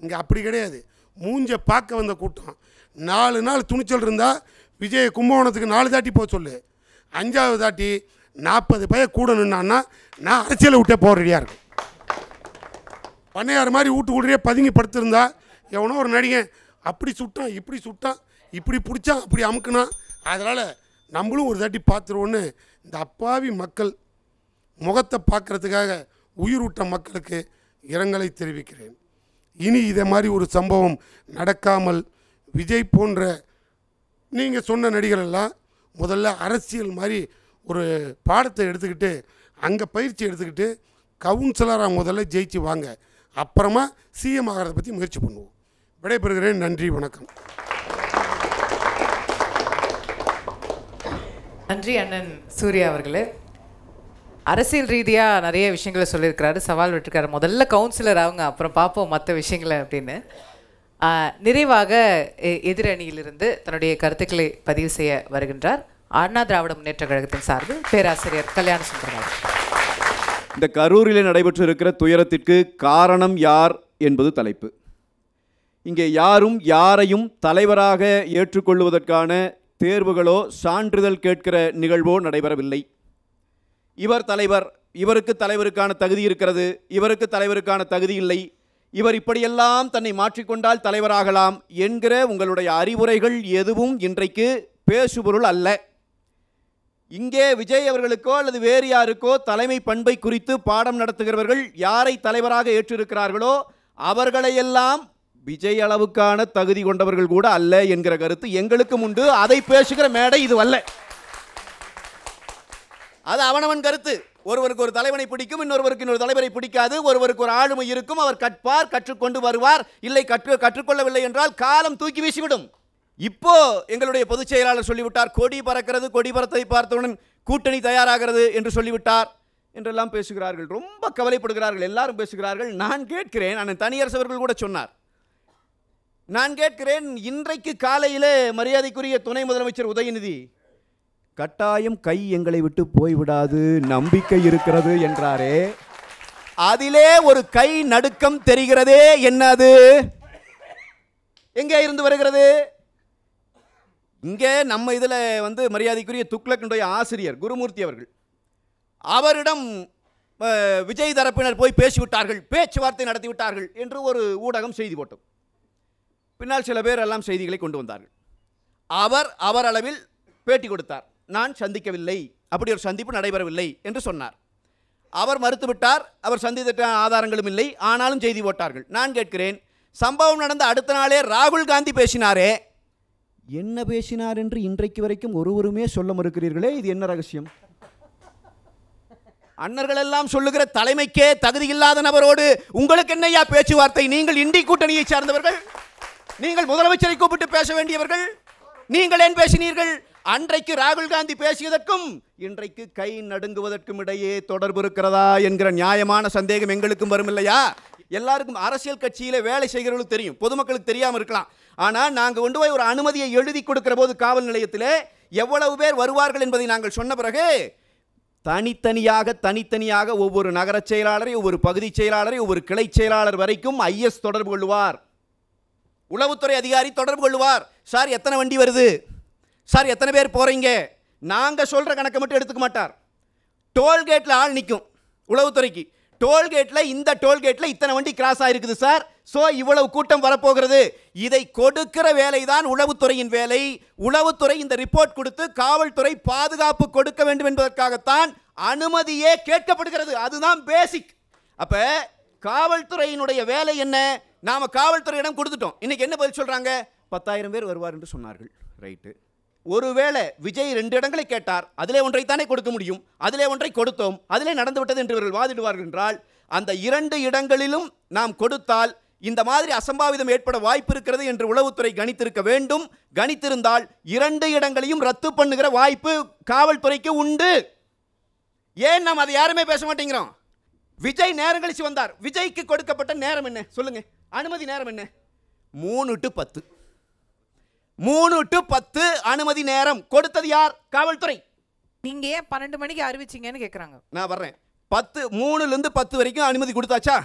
இங்கே அப்படி கிடையாது. மூஞ்ச பார்க்க வந்த கூட்டம். 4 நாள் துணிச்சல் இருந்தால் விஜய் கும்பகோணத்துக்கு 4 தாட்டி போக சொல்லு. 5வது தாட்டி 40 பேர் கூட நின்னான்னா நான் அரசியலை விட்டே போக ரெடியாக இருக்கும். பண்ணையார் மாதிரி வீட்டுக்குள்ளே பதுங்கி படுத்திருந்தா எவனோ ஒரு நடிகன் அப்படி சுட்டான், இப்படி சுட்டான், இப்படி பிடிச்சான், அப்படி அமுக்குனான். அதனால் நம்மளும் ஒரு தாட்டி பார்த்துருவோன்னு இந்த அப்பாவி மக்கள் முகத்தை பார்க்குறதுக்காக உயிர் விட்ட மக்களுக்கு இரங்கலை தெரிவிக்கிறேன். இனி இதை மாதிரி ஒரு சம்பவம் நடக்காமல் விஜய் போன்ற நீங்கள் சொன்ன நடிகரெல்லாம் முதல்ல அரசியல் மாதிரி ஒரு பாடத்தை எடுத்துக்கிட்டு அங்கே பயிற்சி எடுத்துக்கிட்டு கவுன்சிலராக முதல்ல ஜெயிச்சு வாங்க, அப்புறமா சிஎம் ஆகிறத பற்றி முயற்சி பண்ணுவோம். விடைபெறுகிறேன். நன்றி, வணக்கம். நன்றி அண்ணன் சூர்யா அவர்களே. அரசியல் ரீதியாக நிறைய விஷயங்களை சொல்லியிருக்கிறாரு, சவால் விட்டுருக்காரு. முதல்ல கவுன்சிலர் அவங்க, அப்புறம் பார்ப்போம் மற்ற விஷயங்களை அப்படின்னு. நிறைவாக எதிரணியிலிருந்து தன்னுடைய கருத்துக்களை பதிவு செய்ய வருகின்றார் அண்ணா திராவிட முன்னேற்ற கழகத்தின் சார்பில் பேராசிரியர் கல்யாண சுந்தரம். இந்த கரூரில் நடைபெற்று இருக்கிற துயரத்திற்கு காரணம் யார் என்பது தலைப்பு. இங்கே யாரும் யாரையும் தலைவராக ஏற்றுக்கொள்வதற்கான தேர்வுகளோ சான்றிதழ் கேட்கிற நிகழ்வோ நடைபெறவில்லை. இவர் தலைவர், இவருக்கு தலைவருக்கான தகுதி இருக்கிறது, இவருக்கு தலைவருக்கான தகுதி இல்லை, இவர் இப்படியெல்லாம் தன்னை மாற்றிக்கொண்டால் தலைவராகலாம் என்கிற உங்களுடைய அறிவுரைகள் எதுவும் இன்றைக்கு பேசுபொருள் அல்ல. இங்கே விஜய் அவர்களுக்கோ அல்லது வேறு யாருக்கோ தலைமை பண்பை குறித்து பாடம் நடத்துகிறவர்கள் யாரை தலைவராக ஏற்றிருக்கிறார்களோ அவர்களையெல்லாம் விஜய் அளவுக்கான தகுதி கொண்டவர்கள் கூட அல்ல என்கிற கருத்து எங்களுக்கும் உண்டு. அதை பேசுகிற மேடை இது அல்ல. அது அவனவன் கருத்து. ஒருவருக்கு ஒரு தலைவனை பிடிக்கும், இன்னொருவருக்கு இன்னொரு தலைவரை பிடிக்காது. ஒருவருக்கு ஒரு ஆளுமை இருக்கும், அவர் கற்பார், கற்றுக்கொண்டு வருவார். இல்லை கற்றுக்கொள்ளவில்லை என்றால் காலம் தூக்கி வீசிவிடும். இப்போ எங்களுடைய பொதுச் செயலாளர் சொல்லிவிட்டார், கொடி பறக்கிறது, கொடி பறத்தை பார்த்தவுடன் கூட்டணி தயாராகிறது என்று சொல்லிவிட்டார் என்றெல்லாம் பேசுகிறார்கள். ரொம்ப கவலைப்படுகிறார்கள், எல்லாரும் பேசுகிறார்கள். நான் கேட்கிறேன், அண்ணன் தனியரசு அவர்கள் கூட சொன்னார், நான் கேட்கிறேன், இன்றைக்கு காலையிலே மரியாதைக்குரிய துணை முதலமைச்சர் உதயநிதி கட்டாயம் கை எங்களை விட்டு போய்விடாது, நம்பிக்கை இருக்கிறது என்றாரே, அதிலே ஒரு கை நடுக்கம் தெரிகிறதே. என்னது எங்கே இருந்து வருகிறது? இங்கே நம்ம இதில் மரியாதைக்குரிய துக்ளக்கினுடைய ஆசிரியர் குருமூர்த்தி அவர்கள், அவரிடம் விஜய் தரப்பினர் போய் பேசிவிட்டார்கள், பேச்சுவார்த்தை நடத்திவிட்டார்கள் என்று ஒரு ஊடகம் செய்தி போட்டோம். பின்னால் சில பேர் எல்லாம் செய்திகளை கொண்டு வந்தார்கள். அவர் அளவில் பேட்டி கொடுத்தார், நான் சந்திக்கவில்லை, அப்படி ஒரு சந்திப்பு நடைபெறவில்லை என்று சொன்னார். அவர் மறுத்துவிட்டார், அவர் சந்தித்த ஆதாரங்களும் இல்லை, ஆனாலும் செய்தி போட்டார்கள். நான் கேட்கிறேன், சம்பவம் நடந்த அடுத்த நாளே ராகுல் காந்தி பேசினாரே, என்ன பேசினார் என்று இன்றைக்கு வரைக்கும் ஒருவருமே சொல்ல மறுக்கிறீர்களே, இது என்ன ரகசியம்? அண்ணர்கள் எல்லாம் சொல்லுகிற தலைமைக்கே தகுதியில்லாத நபரோடு உங்களுக்கு என்னையா பேச்சுவார்த்தை? நீங்கள் இண்டி கூட்டணியை சார்ந்தவர்கள், நீங்கள் முதலமைச்சரை கூப்பிட்டு பேச வேண்டியவர்கள், நீங்கள் ஏன் பேசினீர்கள்? அன்றைக்கு ராகுல் காந்தி பேசியதற்கும் இன்றைக்கு கை நடுங்குவதற்கும் இடையே தொடர்பு இருக்கிறதா என்கிற நியாயமான சந்தேகம் எங்களுக்கும் வரும் இல்லையா? எல்லாருக்கும் அரசியல் கட்சியில வேலை செய்கிறவர்களுக்கு தெரியும், பொதுமக்களுக்கு தெரியாமல் இருக்கலாம். ஆனால் நாங்கள் கொண்டு போய் ஒரு அனுமதியை எழுதி கொடுக்கிற போது காவல் நிலையத்திலே எவ்வளவு பேர் வருவார்கள் என்பதை நாங்கள் சொன்ன பிறகு தனித்தனியாக ஒவ்வொரு நகர செயலாளரை, ஒவ்வொரு பகுதி செயலாளரை, ஒவ்வொரு கிளை செயலாளர் வரைக்கும் ஐஎஸ் தொடர்பு கொள்வார், உளவுத்துறை அதிகாரி தொடர்பு கொள்வார். சார் எத்தனை வண்டி வருது, சார் எத்தனை பேர் போகிறீங்க, நாங்கள் சொல்கிற கணக்கை மட்டும் எடுத்துக்க மாட்டார். டோல்கேட்டில் ஆள் நிற்கும் உளவுத்துறைக்கு, டோல்கேட்டில் இந்த டோல்கேட்டில் இத்தனை வண்டி கிராஸ் ஆகிருக்குது சார், ஸோ இவ்வளவு கூட்டம் வரப்போகிறது. இதை கொடுக்கிற வேலை தான் உளவுத்துறையின் வேலை. உளவுத்துறை இந்த ரிப்போர்ட் கொடுத்து காவல்துறை பாதுகாப்பு கொடுக்க வேண்டும் என்பதற்காகத்தான் அனுமதியே கேட்கப்படுகிறது. அதுதான் பேசிக். அப்போ காவல்துறையினுடைய வேலை என்ன? நாம் காவல்துறையிடம் கொடுத்துட்டோம். இன்னைக்கு என்ன பதில் சொல்கிறாங்க? 10,000 பேர் வருவார் என்று சொன்னார்கள். ரைட்டு. ஒருவேளை விஜய் 2 இடங்களை கேட்டார், அதிலே ஒன்றை தானே கொடுக்க முடியும், அதிலே ஒன்றை கொடுத்தோம், அதிலே நடந்துவிட்டது என்று இவர்கள் வாதிடுவார்கள் என்றால், அந்த 2 இடங்களிலும் நாம் கொடுத்தால் இந்த மாதிரி அசம்பாவிதம் ஏற்பட வாய்ப்பு இருக்கிறது என்று உளவுத்துறை கணித்திருக்க வேண்டும். கணித்திருந்தால் 2 இடங்களையும் ரத்து பண்ணுகிற வாய்ப்பு காவல்துறைக்கு உண்டு. ஏன் நாம் அதை யாருமே பேச மாட்டேங்கிறோம்? விஜய் நேரம் கழிச்சு வந்தார். விஜய்க்கு கொடுக்கப்பட்ட நேரம் என்ன சொல்லுங்க? அனுமதி நேரம் என்ன? 3 to 10. 3 to 10 அனுமதி நேரம் கொடுத்தது யார்? காவல்துறை. நீங்க ஏன் 12 மணிக்கு அறிவிச்சீங்கன்னு கேட்குறாங்க. நான் வர்றேன். 3லிருந்து 10 வரைக்கும் அனுமதி கொடுத்தாச்சா?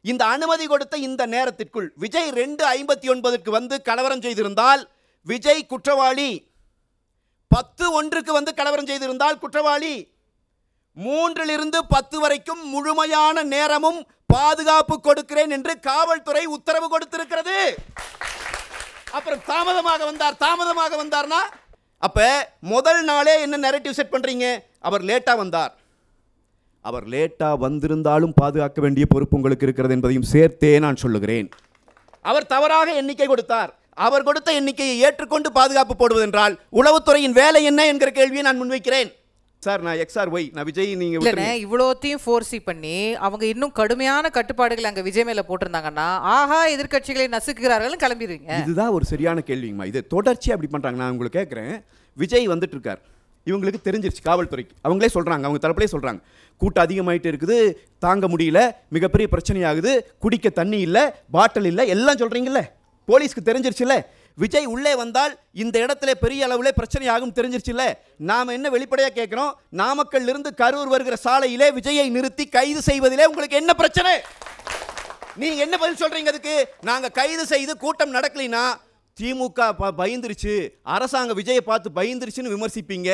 இந்த அனுமதி கொடுத்த இந்த நேரத்திற்குள் விஜய் 2:59க்கு வந்து கலவரம் செய்திருந்தால் விஜய் குற்றவாளி. 10:01க்கு வந்து கலவரம் செய்திருந்தால் குற்றவாளி. 3லிருந்து 10 வரைக்கும் முழுமையான நேரமும் பாதுகாப்பு கொடுக்கிறேன் என்று காவல்துறை உத்தரவு கொடுத்திருக்கிறது. அப்புறம் தாமதமாக வந்தார்னா அப்ப முதல் நாளே என்ன நரேட்டிவ் செட் பண்றீங்க? அவர் லேட்டா வந்தார். அவர் லேட்டா வந்திருந்தாலும் பாதுகாக்க வேண்டிய பொறுப்பு உங்களுக்கு இருக்கிறது என்பதையும் சேர்த்தே நான் சொல்லுகிறேன். அவர் தவறாக எண்ணிக்கை கொடுத்தார். அவர் கொடுத்த எண்ணிக்கையை ஏற்றுக்கொண்டு பாதுகாப்பு போடுவதென்றால் உளவுத்துறையின் வேலை என்ன என்கிற கேள்வியை நான் முன்வைக்கிறேன். சார் நான் XRY நான் விஜய் நீங்க இவ்வளோத்தையும் ஃபோர்ஸி பண்ணி அவங்க இன்னும் கடுமையான கட்டுப்பாடுகள் அங்கே விஜய் மேல போட்டிருந்தாங்கன்னா ஆஹா எதிர்கட்சிகளை நசுக்குகிறார்கள் கிளம்பிடுவீங்க. இதுதான் ஒரு சரியான கேள்விங்கம்மா. இது தொடர்ச்சி அப்படி பண்றாங்க. நான் உங்களுக்கு கேட்குறேன், விஜய் வந்துட்டு இருக்கார், இவங்களுக்கு தெரிஞ்சிருச்சு காவல்துறைக்கு, அவங்களே சொல்றாங்க, அவங்க தரப்புலேயே சொல்றாங்க, கூட்டம் அதிகமாயிட்டு இருக்குது, தாங்க முடியல, மிகப்பெரிய பிரச்சனையாகுது, குடிக்க தண்ணி இல்லை, பாட்டில் இல்லை, எல்லாம் சொல்றீங்கல்ல, போலீஸ்க்கு தெரிஞ்சிருச்சுல்ல. விஜய் உள்ளே வந்தால் இந்த இடத்துல பெரிய அளவில் பிரச்சனையாகும் தெரிஞ்சிருச்சுல்ல. நாம் என்ன வெளிப்படையாக கேட்குறோம், நாமக்கல்லிருந்து கரூர் வருகிற சாலையிலே விஜயை நிறுத்தி கைது செய்வதிலே உங்களுக்கு என்ன பிரச்சனை? நீங்க என்ன பதில் சொல்றீங்க அதுக்கு? நாங்கள் கைது செய்து கூட்டம் நடக்கலைன்னா திமுக பயந்துருச்சு, அரசாங்கம் விஜயை பார்த்து பயந்துருச்சுன்னு விமர்சிப்பீங்க.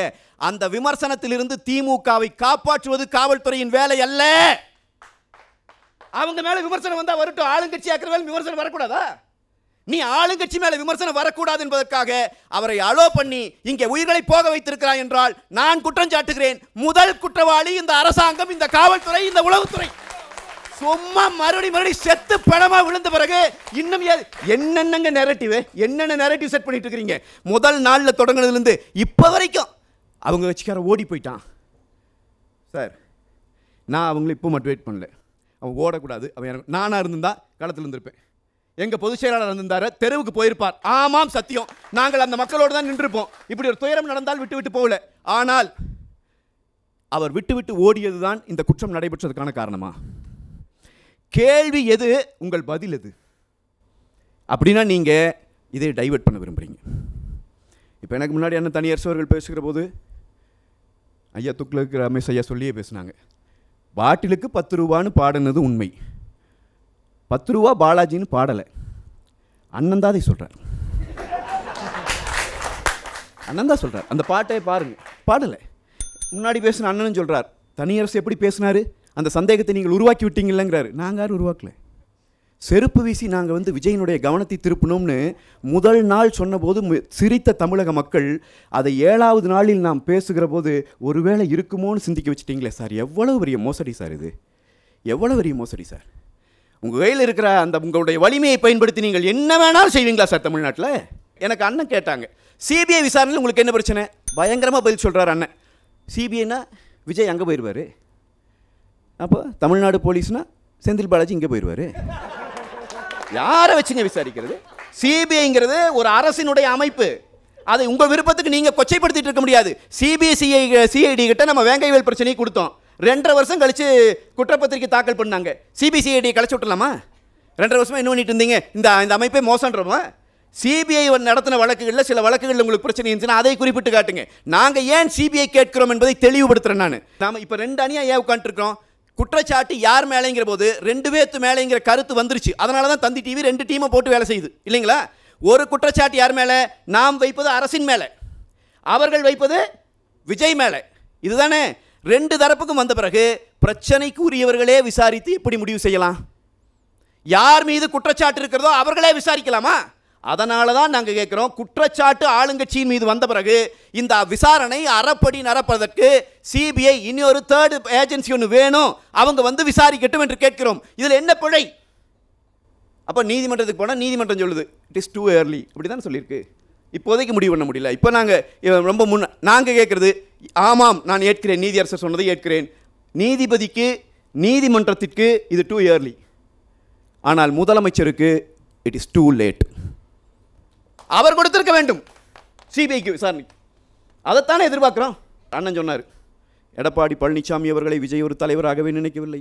அந்த விமர்சனத்திலிருந்து திமுகவை காப்பாற்றுவது காவல்துறையின் வேலை அல்ல. அவங்க மேல விமர்சனம் வந்தா வரட்டும், ஆளுங்கட்சி ஆக்கிற மேல விமர்சனம் வரக்கூடாதா? நீ ஆளுங்கட்சி மேல விமர்சனம் வரக்கூடாது என்பதற்காக அவரை அலோ பண்ணி இங்கே உயிர்களை போக வைத்திருக்கிறாய் என்றால் நான் குற்றம் சாட்டுகிறேன். முதல் குற்றவாளி இந்த அரசாங்கம், இந்த காவல்துறை, இந்த உளவுத்துறை. சும்மா மறுபடி செத்து பணமா விழுந்த பிறகு இன்னும் என்னென்ன நெரேட்டிவ் செட் பண்ணிட்டு இருக்கீங்க? முதல் நாள்ல தொடங்கினதுல இருந்து இப்ப வரைக்கும் அவங்க கட்சிக்கார ஓடி போயிட்டான் சார். நான் அவங்களை இப்போ மோட்டிவேட் பண்ணல, அவன் ஓடக்கூடாது, அவன் நானா இருந்திருந்தா களத்தில் இருந்திருப்பேன். எங்க பொதுச் செயலாளர் இருந்திருந்தாரு, தெருவுக்கு போயிருப்பார். ஆமாம் சத்தியம், நாங்கள் அந்த மக்களோடு தான் நின்றுப்போம். இப்படி ஒரு துயரம் நடந்தால் விட்டு போகல. ஆனால் அவர் விட்டு ஓடியதுதான் இந்த குற்றம் நடைபெற்றதுக்கான காரணமா? கேள்வி எது, உங்கள் பதில் எது? அப்படின்னா நீங்க இதை டைவர்ட் பண்ண விரும்புறீங்க. இப்போ எனக்கு முன்னாடி என்ன தனியரசு அவர்கள் பேசுகிற போது ஐயா துக்ளக் ரமேஷ் ஐயா சொல்லியே பேசினாங்க, பாட்டிலுக்கு 10 ரூபான்னு பாடினது உண்மை, 10 ரூபா பாலாஜின்னு பாடலை. அண்ணன் தான் அதை சொல்கிறார், அண்ணன் தான் சொல்கிறார். அந்த பாட்டை பாருங்க, பாடலை. முன்னாடி பேசின அண்ணனும் சொல்கிறார், தனியரசு எப்படி பேசினாரு, அந்த சந்தேகத்தை நீங்கள் உருவாக்கி விட்டீங்கல்லங்கிறாரு. நாங்கள் யாரும் உருவாக்கல. செருப்பு வீசி நாங்கள் விஜயனுடைய கவனத்தை திருப்பணும்னு முதல் நாள் சொன்னபோது சிரித்த தமிழக மக்கள் அதை 7வது நாளில் நாம் பேசுகிற போது ஒருவேளை இருக்குமோன்னு சிந்திக்க வச்சுட்டீங்களே சார். எவ்வளவு பெரிய மோசடி சார் இது, எவ்வளோ பெரிய மோசடி சார். உங்கள் கையில் இருக்கிற அந்த உங்களுடைய வலிமையை பயன்படுத்தி நீங்கள் என்ன வேணாலும் செய்வீங்களா சார் தமிழ்நாட்டில்? எனக்கு அண்ணன் கேட்டாங்க, சிபிஐ விசாரணையில் உங்களுக்கு என்ன பிரச்சனை? பயங்கரமாக பதில் சொல்கிறார் அண்ணன். சிபிஐனா விஜய் அங்கே போயிடுவார், அப்போ தமிழ்நாடு போலீஸ்னா செந்தில் பாலாஜி இங்கே போயிடுவார். யாரை வச்சுங்க விசாரிக்கிறது? சிபிஐங்கிறது ஒரு அரசினுடைய அமைப்பு. அதை உங்கள் விருப்பத்துக்கு நீங்கள் கொச்சைப்படுத்திட்டு இருக்க முடியாது. சிபிசிஐடி கிட்ட நம்ம வேங்கைவேல் பிரச்சனையை கொடுத்தோம். 2.5 வருஷம் கழிச்சு குற்றப்பத்திரிக்கை தாக்கல் பண்ணாங்க. சிபிசிஐடியை கழிச்சு விட்டுலாமா? 2.5 வருஷமா என்ன பண்ணிட்டு இருந்தீங்க? இந்த அமைப்பே மோசன்றோமா? சிபிஐ நடத்தின வழக்குகளில் சில வழக்குகளில் உங்களுக்கு பிரச்சனை இருந்துச்சுன்னா அதை குறிப்பிட்டு காட்டுங்க. நாங்கள் ஏன் சிபிஐ கேட்கிறோம் என்பதை தெளிவுபடுத்துகிறேன். நாம் இப்போ 2 அணியாக ஏன் உட்காந்துருக்கோம்? குற்றச்சாட்டு யார் மேலேங்கிற போது 2 பேர்த்து மேலேங்கிற கருத்து வந்துருச்சு. அதனால தான் தந்தி டிவி 2 டீமை போட்டு வேலை செய்யுது இல்லைங்களா? ஒரு குற்றச்சாட்டு யார் மேலே? நாம் வைப்பது அரசின் மேலே, அவர்கள் வைப்பது விஜய் மேலே. இதுதானே? 2 தரப்புக்கும் வந்த பிறகு பிரச்சனைக்கு உரியவர்களே விசாரித்து எப்படி முடிவு செய்யலாம்? யார் மீது குற்றச்சாட்டு இருக்கிறதோ அவர்களே விசாரிக்கலாமா? அதனால தான் நாங்கள் கேட்குறோம், குற்றச்சாட்டு ஆளுங்கட்சியின் மீது வந்த பிறகு இந்த விசாரணை அறப்படி நடப்பதற்கு சிபிஐ இன்னொரு 3rd ஏஜென்சி ஒன்று வேணும், அவங்க வந்து விசாரிக்கட்டும் என்று கேட்கிறோம். இதில் என்ன பிழை? அப்போ நீதிமன்றத்துக்கு போனால் நீதிமன்றம் சொல்லுது இட் இஸ் டூ ஏர்லி, அப்படி தான் சொல்லியிருக்கு. இப்போதைக்கு முடிவு பண்ண முடியல. இப்போ நாங்கள் ரொம்ப நாங்கள் கேட்குறது, ஆமாம் நான் ஏற்கிறேன், நீதியரசர் சொன்னதை ஏற்கிறேன். நீதிபதிக்கு நீதிமன்றத்திற்கு இது டூ ஏர்லி, ஆனால் முதலமைச்சருக்கு இட் இஸ் டூ லேட். அவர் கொடுத்திருக்க வேண்டும் சிபிஐக்கு விசாரணை. அதைத்தானே எதிர்பார்க்குறோம். அண்ணன் சொன்னார், எடப்பாடி பழனிசாமி அவர்களை விஜய் ஒரு தலைவராகவே நினைக்கவில்லை.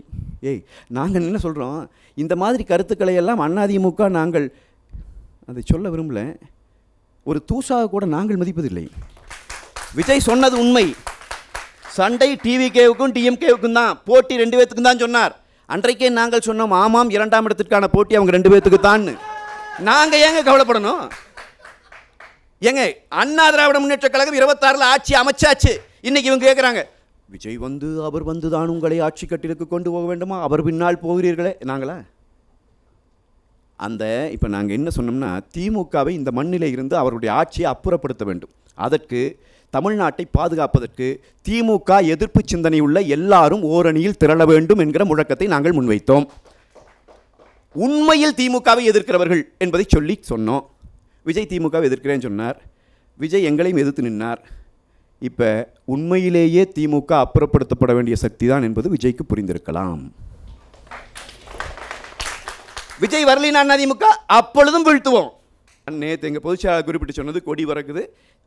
நாங்கள் என்ன சொல்கிறோம்? இந்த மாதிரி கருத்துக்களை எல்லாம் அதிமுக நாங்கள் அதை சொல்ல விரும்பல, ஒரு தூசாக கூட நாங்கள் மதிப்பதில்லை. விஜய் சொன்னது உண்மை. சண்டை டிவிகேவுக்கும் டிஎம்கேவுக்கும் தான், போட்டி 2 பேத்துக்கும் தான் சொன்னார். அன்றைக்கே நாங்கள் சொன்னோம், ஆமாம் 2ஆம் இடத்திற்கான போட்டி அவங்க 2 பேத்துக்கு தான். நாங்கள் ஏங்க கவலைப்படணும்? ஏங்க அண்ணா திராவிட முன்னேற்ற கழகம் 26 ஆட்சி அமைச்சாச்சு. இன்னைக்கு இவங்க கேட்குறாங்க, விஜய் வந்து அவர் வந்து தான் உங்களை ஆட்சி கட்டிலுக்கு கொண்டு போக வேண்டுமா, அவர் பின்னால் போகிறீர்களே. நாங்களா அந்த இப்போ நாங்கள் என்ன சொன்னோம்னா, திமுகவை இந்த மண்ணிலே இருந்து அவருடைய ஆட்சியை அப்புறப்படுத்த வேண்டும். அதற்கு தமிழ்நாட்டை பாதுகாப்பதற்கு திமுக எதிர்ப்பு சிந்தனை உள்ள எல்லாரும் ஓரணியில் திரள வேண்டும் என்கிற முழக்கத்தை நாங்கள் முன்வைத்தோம். உண்மையில் திமுகவை எதிர்க்கிறவர்கள் என்பதை சொல்லி சொன்னோம். விஜய் திமுகவை எதிர்க்கிறேன்னு சொன்னார், விஜய் எங்களையும் எதிர்த்து நின்னார். இப்போ உண்மையிலேயே திமுக அப்புறப்படுத்தப்பட வேண்டிய சக்தி தான் என்பது விஜய்க்கு புரிந்திருக்கலாம். விஜய் வரலினா திமுக அப்பொழுதும் வீழ்த்துவோம். நேற்று எங்கள் பொதுச்செயலாளர் குறிப்பிட்டு சொன்னது, கொடி பறக்குது.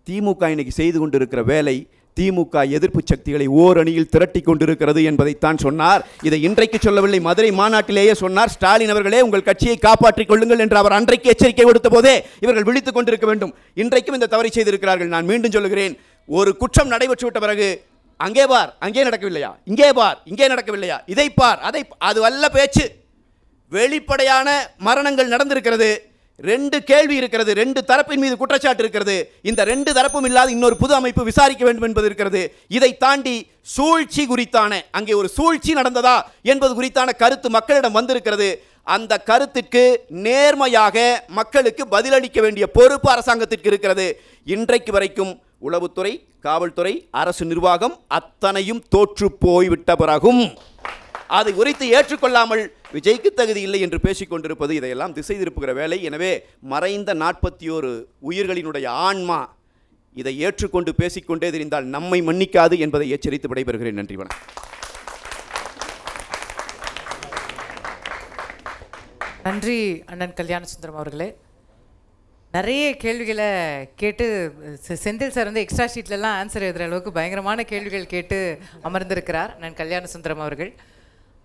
திமுக இன்னைக்கு செய்து கொண்டிருக்கிற வேலை திமுக எதிர்ப்பு சக்திகளை ஓரணியில் திரட்டி கொண்டிருக்கிறது என்பதைத்தான் சொன்னார். இதை இன்றைக்கு சொல்லவில்லை, மதுரை மாநாட்டிலேயே சொன்னார். ஸ்டாலின் அவர்களே, உங்கள் கட்சியை காப்பாற்றிக் கொள்ளுங்கள் என்று அவர் அன்றைக்கு எச்சரிக்கை கொடுத்த போதே இவர்கள் விழித்துக் கொண்டிருக்க வேண்டும். இன்றைக்கும் இந்த தவறை செய்திருக்கிறார்கள். நான் மீண்டும் சொல்லுகிறேன், ஒரு குற்றம் நடைபெற்று விட்ட பிறகு அங்கே பார், அங்கே நடக்கவில்லையா, இங்கே பார், இங்கே நடக்கவில்லையா, இதை பார், அதை, அது வல்ல பேச்சு. வெளிப்படையான மரணங்கள் நடந்திருக்கிறது. 2 கேள்வி இருக்கிறது, 2 தரப்பின் மீது குற்றச்சாட்டு இருக்கிறது. இந்த 2 தரப்பும் இல்லாத இன்னொரு புது அமைப்பு விசாரிக்க வேண்டும் என்பது இருக்கிறது. இதை தாண்டி சூழ்ச்சி குறித்தான, அங்கே ஒரு சூழ்ச்சி நடந்ததா என்பது குறித்தான கருத்து மக்களிடம் வந்திருக்கிறது. அந்த கருத்துக்கு நேர்மையாக மக்களுக்கு பதிலளிக்க வேண்டிய பொறுப்பு அரசாங்கத்திற்கு இருக்கிறது. இன்றைக்கு வரைக்கும் உளவுத்துறை, காவல்துறை, அரசு நிர்வாகம் அத்தனையும் தோற்று போய்விட்ட பிறகும் அதை குறித்து ஏற்றுக்கொள்ளாமல் விஜய்க்கு தகுதி இல்லை என்று பேசிக் கொண்டிருப்பது இதையெல்லாம் திசை திருப்புகிற வேலை. எனவே மறைந்த 41 உயிர்களினுடைய ஆன்மா இதை ஏற்றுக்கொண்டு பேசிக்கொண்டே தெரிந்தால் நம்மை மன்னிக்காது என்பதை எச்சரித்து விடைபெறுகிறேன். நன்றி, வணக்கம். நன்றி அண்ணன் கல்யாணசுந்தரம் அவர்களே. நிறைய கேள்விகளை கேட்டு செந்தில் சார் வந்து எக்ஸ்ட்ரா ஷீட்லலாம் ஆன்சர் எழுதுகிற அளவுக்கு பயங்கரமான கேள்விகள் கேட்டு அமர்ந்திருக்கிறார் அண்ணன் கல்யாணசுந்தரம் அவர்கள்.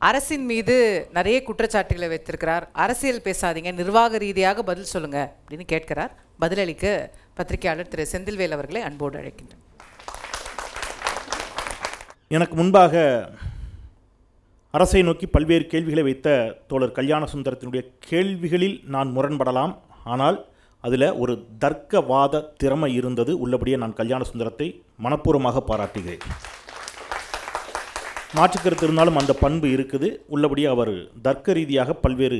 அரசின் மீது நிறைய குற்றச்சாட்டுகளை வைத்திருக்கிறார். அரசியல் பேசாதீங்க, நிர்வாக ரீதியாக பதில் சொல்லுங்க அப்படின்னு கேட்கிறார். பதிலளிக்க பத்திரிகையாளர் திரு செந்தில்வேல் அவர்களை அன்போடு அழைக்கின்றேன். எனக்கு முன்பாக அரசை நோக்கி பல்வேறு கேள்விகளை வைத்த தோழர் கல்யாணசுந்தரத்தினுடைய கேள்விகளில் நான் முரண்படலாம். ஆனால் அதில் ஒரு தர்க்கவாத திறமை இருந்தது. உள்ளபடியே நான் கல்யாணசுந்தரத்தை மனப்பூர்வமாக பாராட்டுகிறேன். மாற்றுக்கருத்து இருந்தாலும் அந்த பண்பு இருக்குது. உள்ளபடியே அவர் தர்க்க ரீதியாக பல்வேறு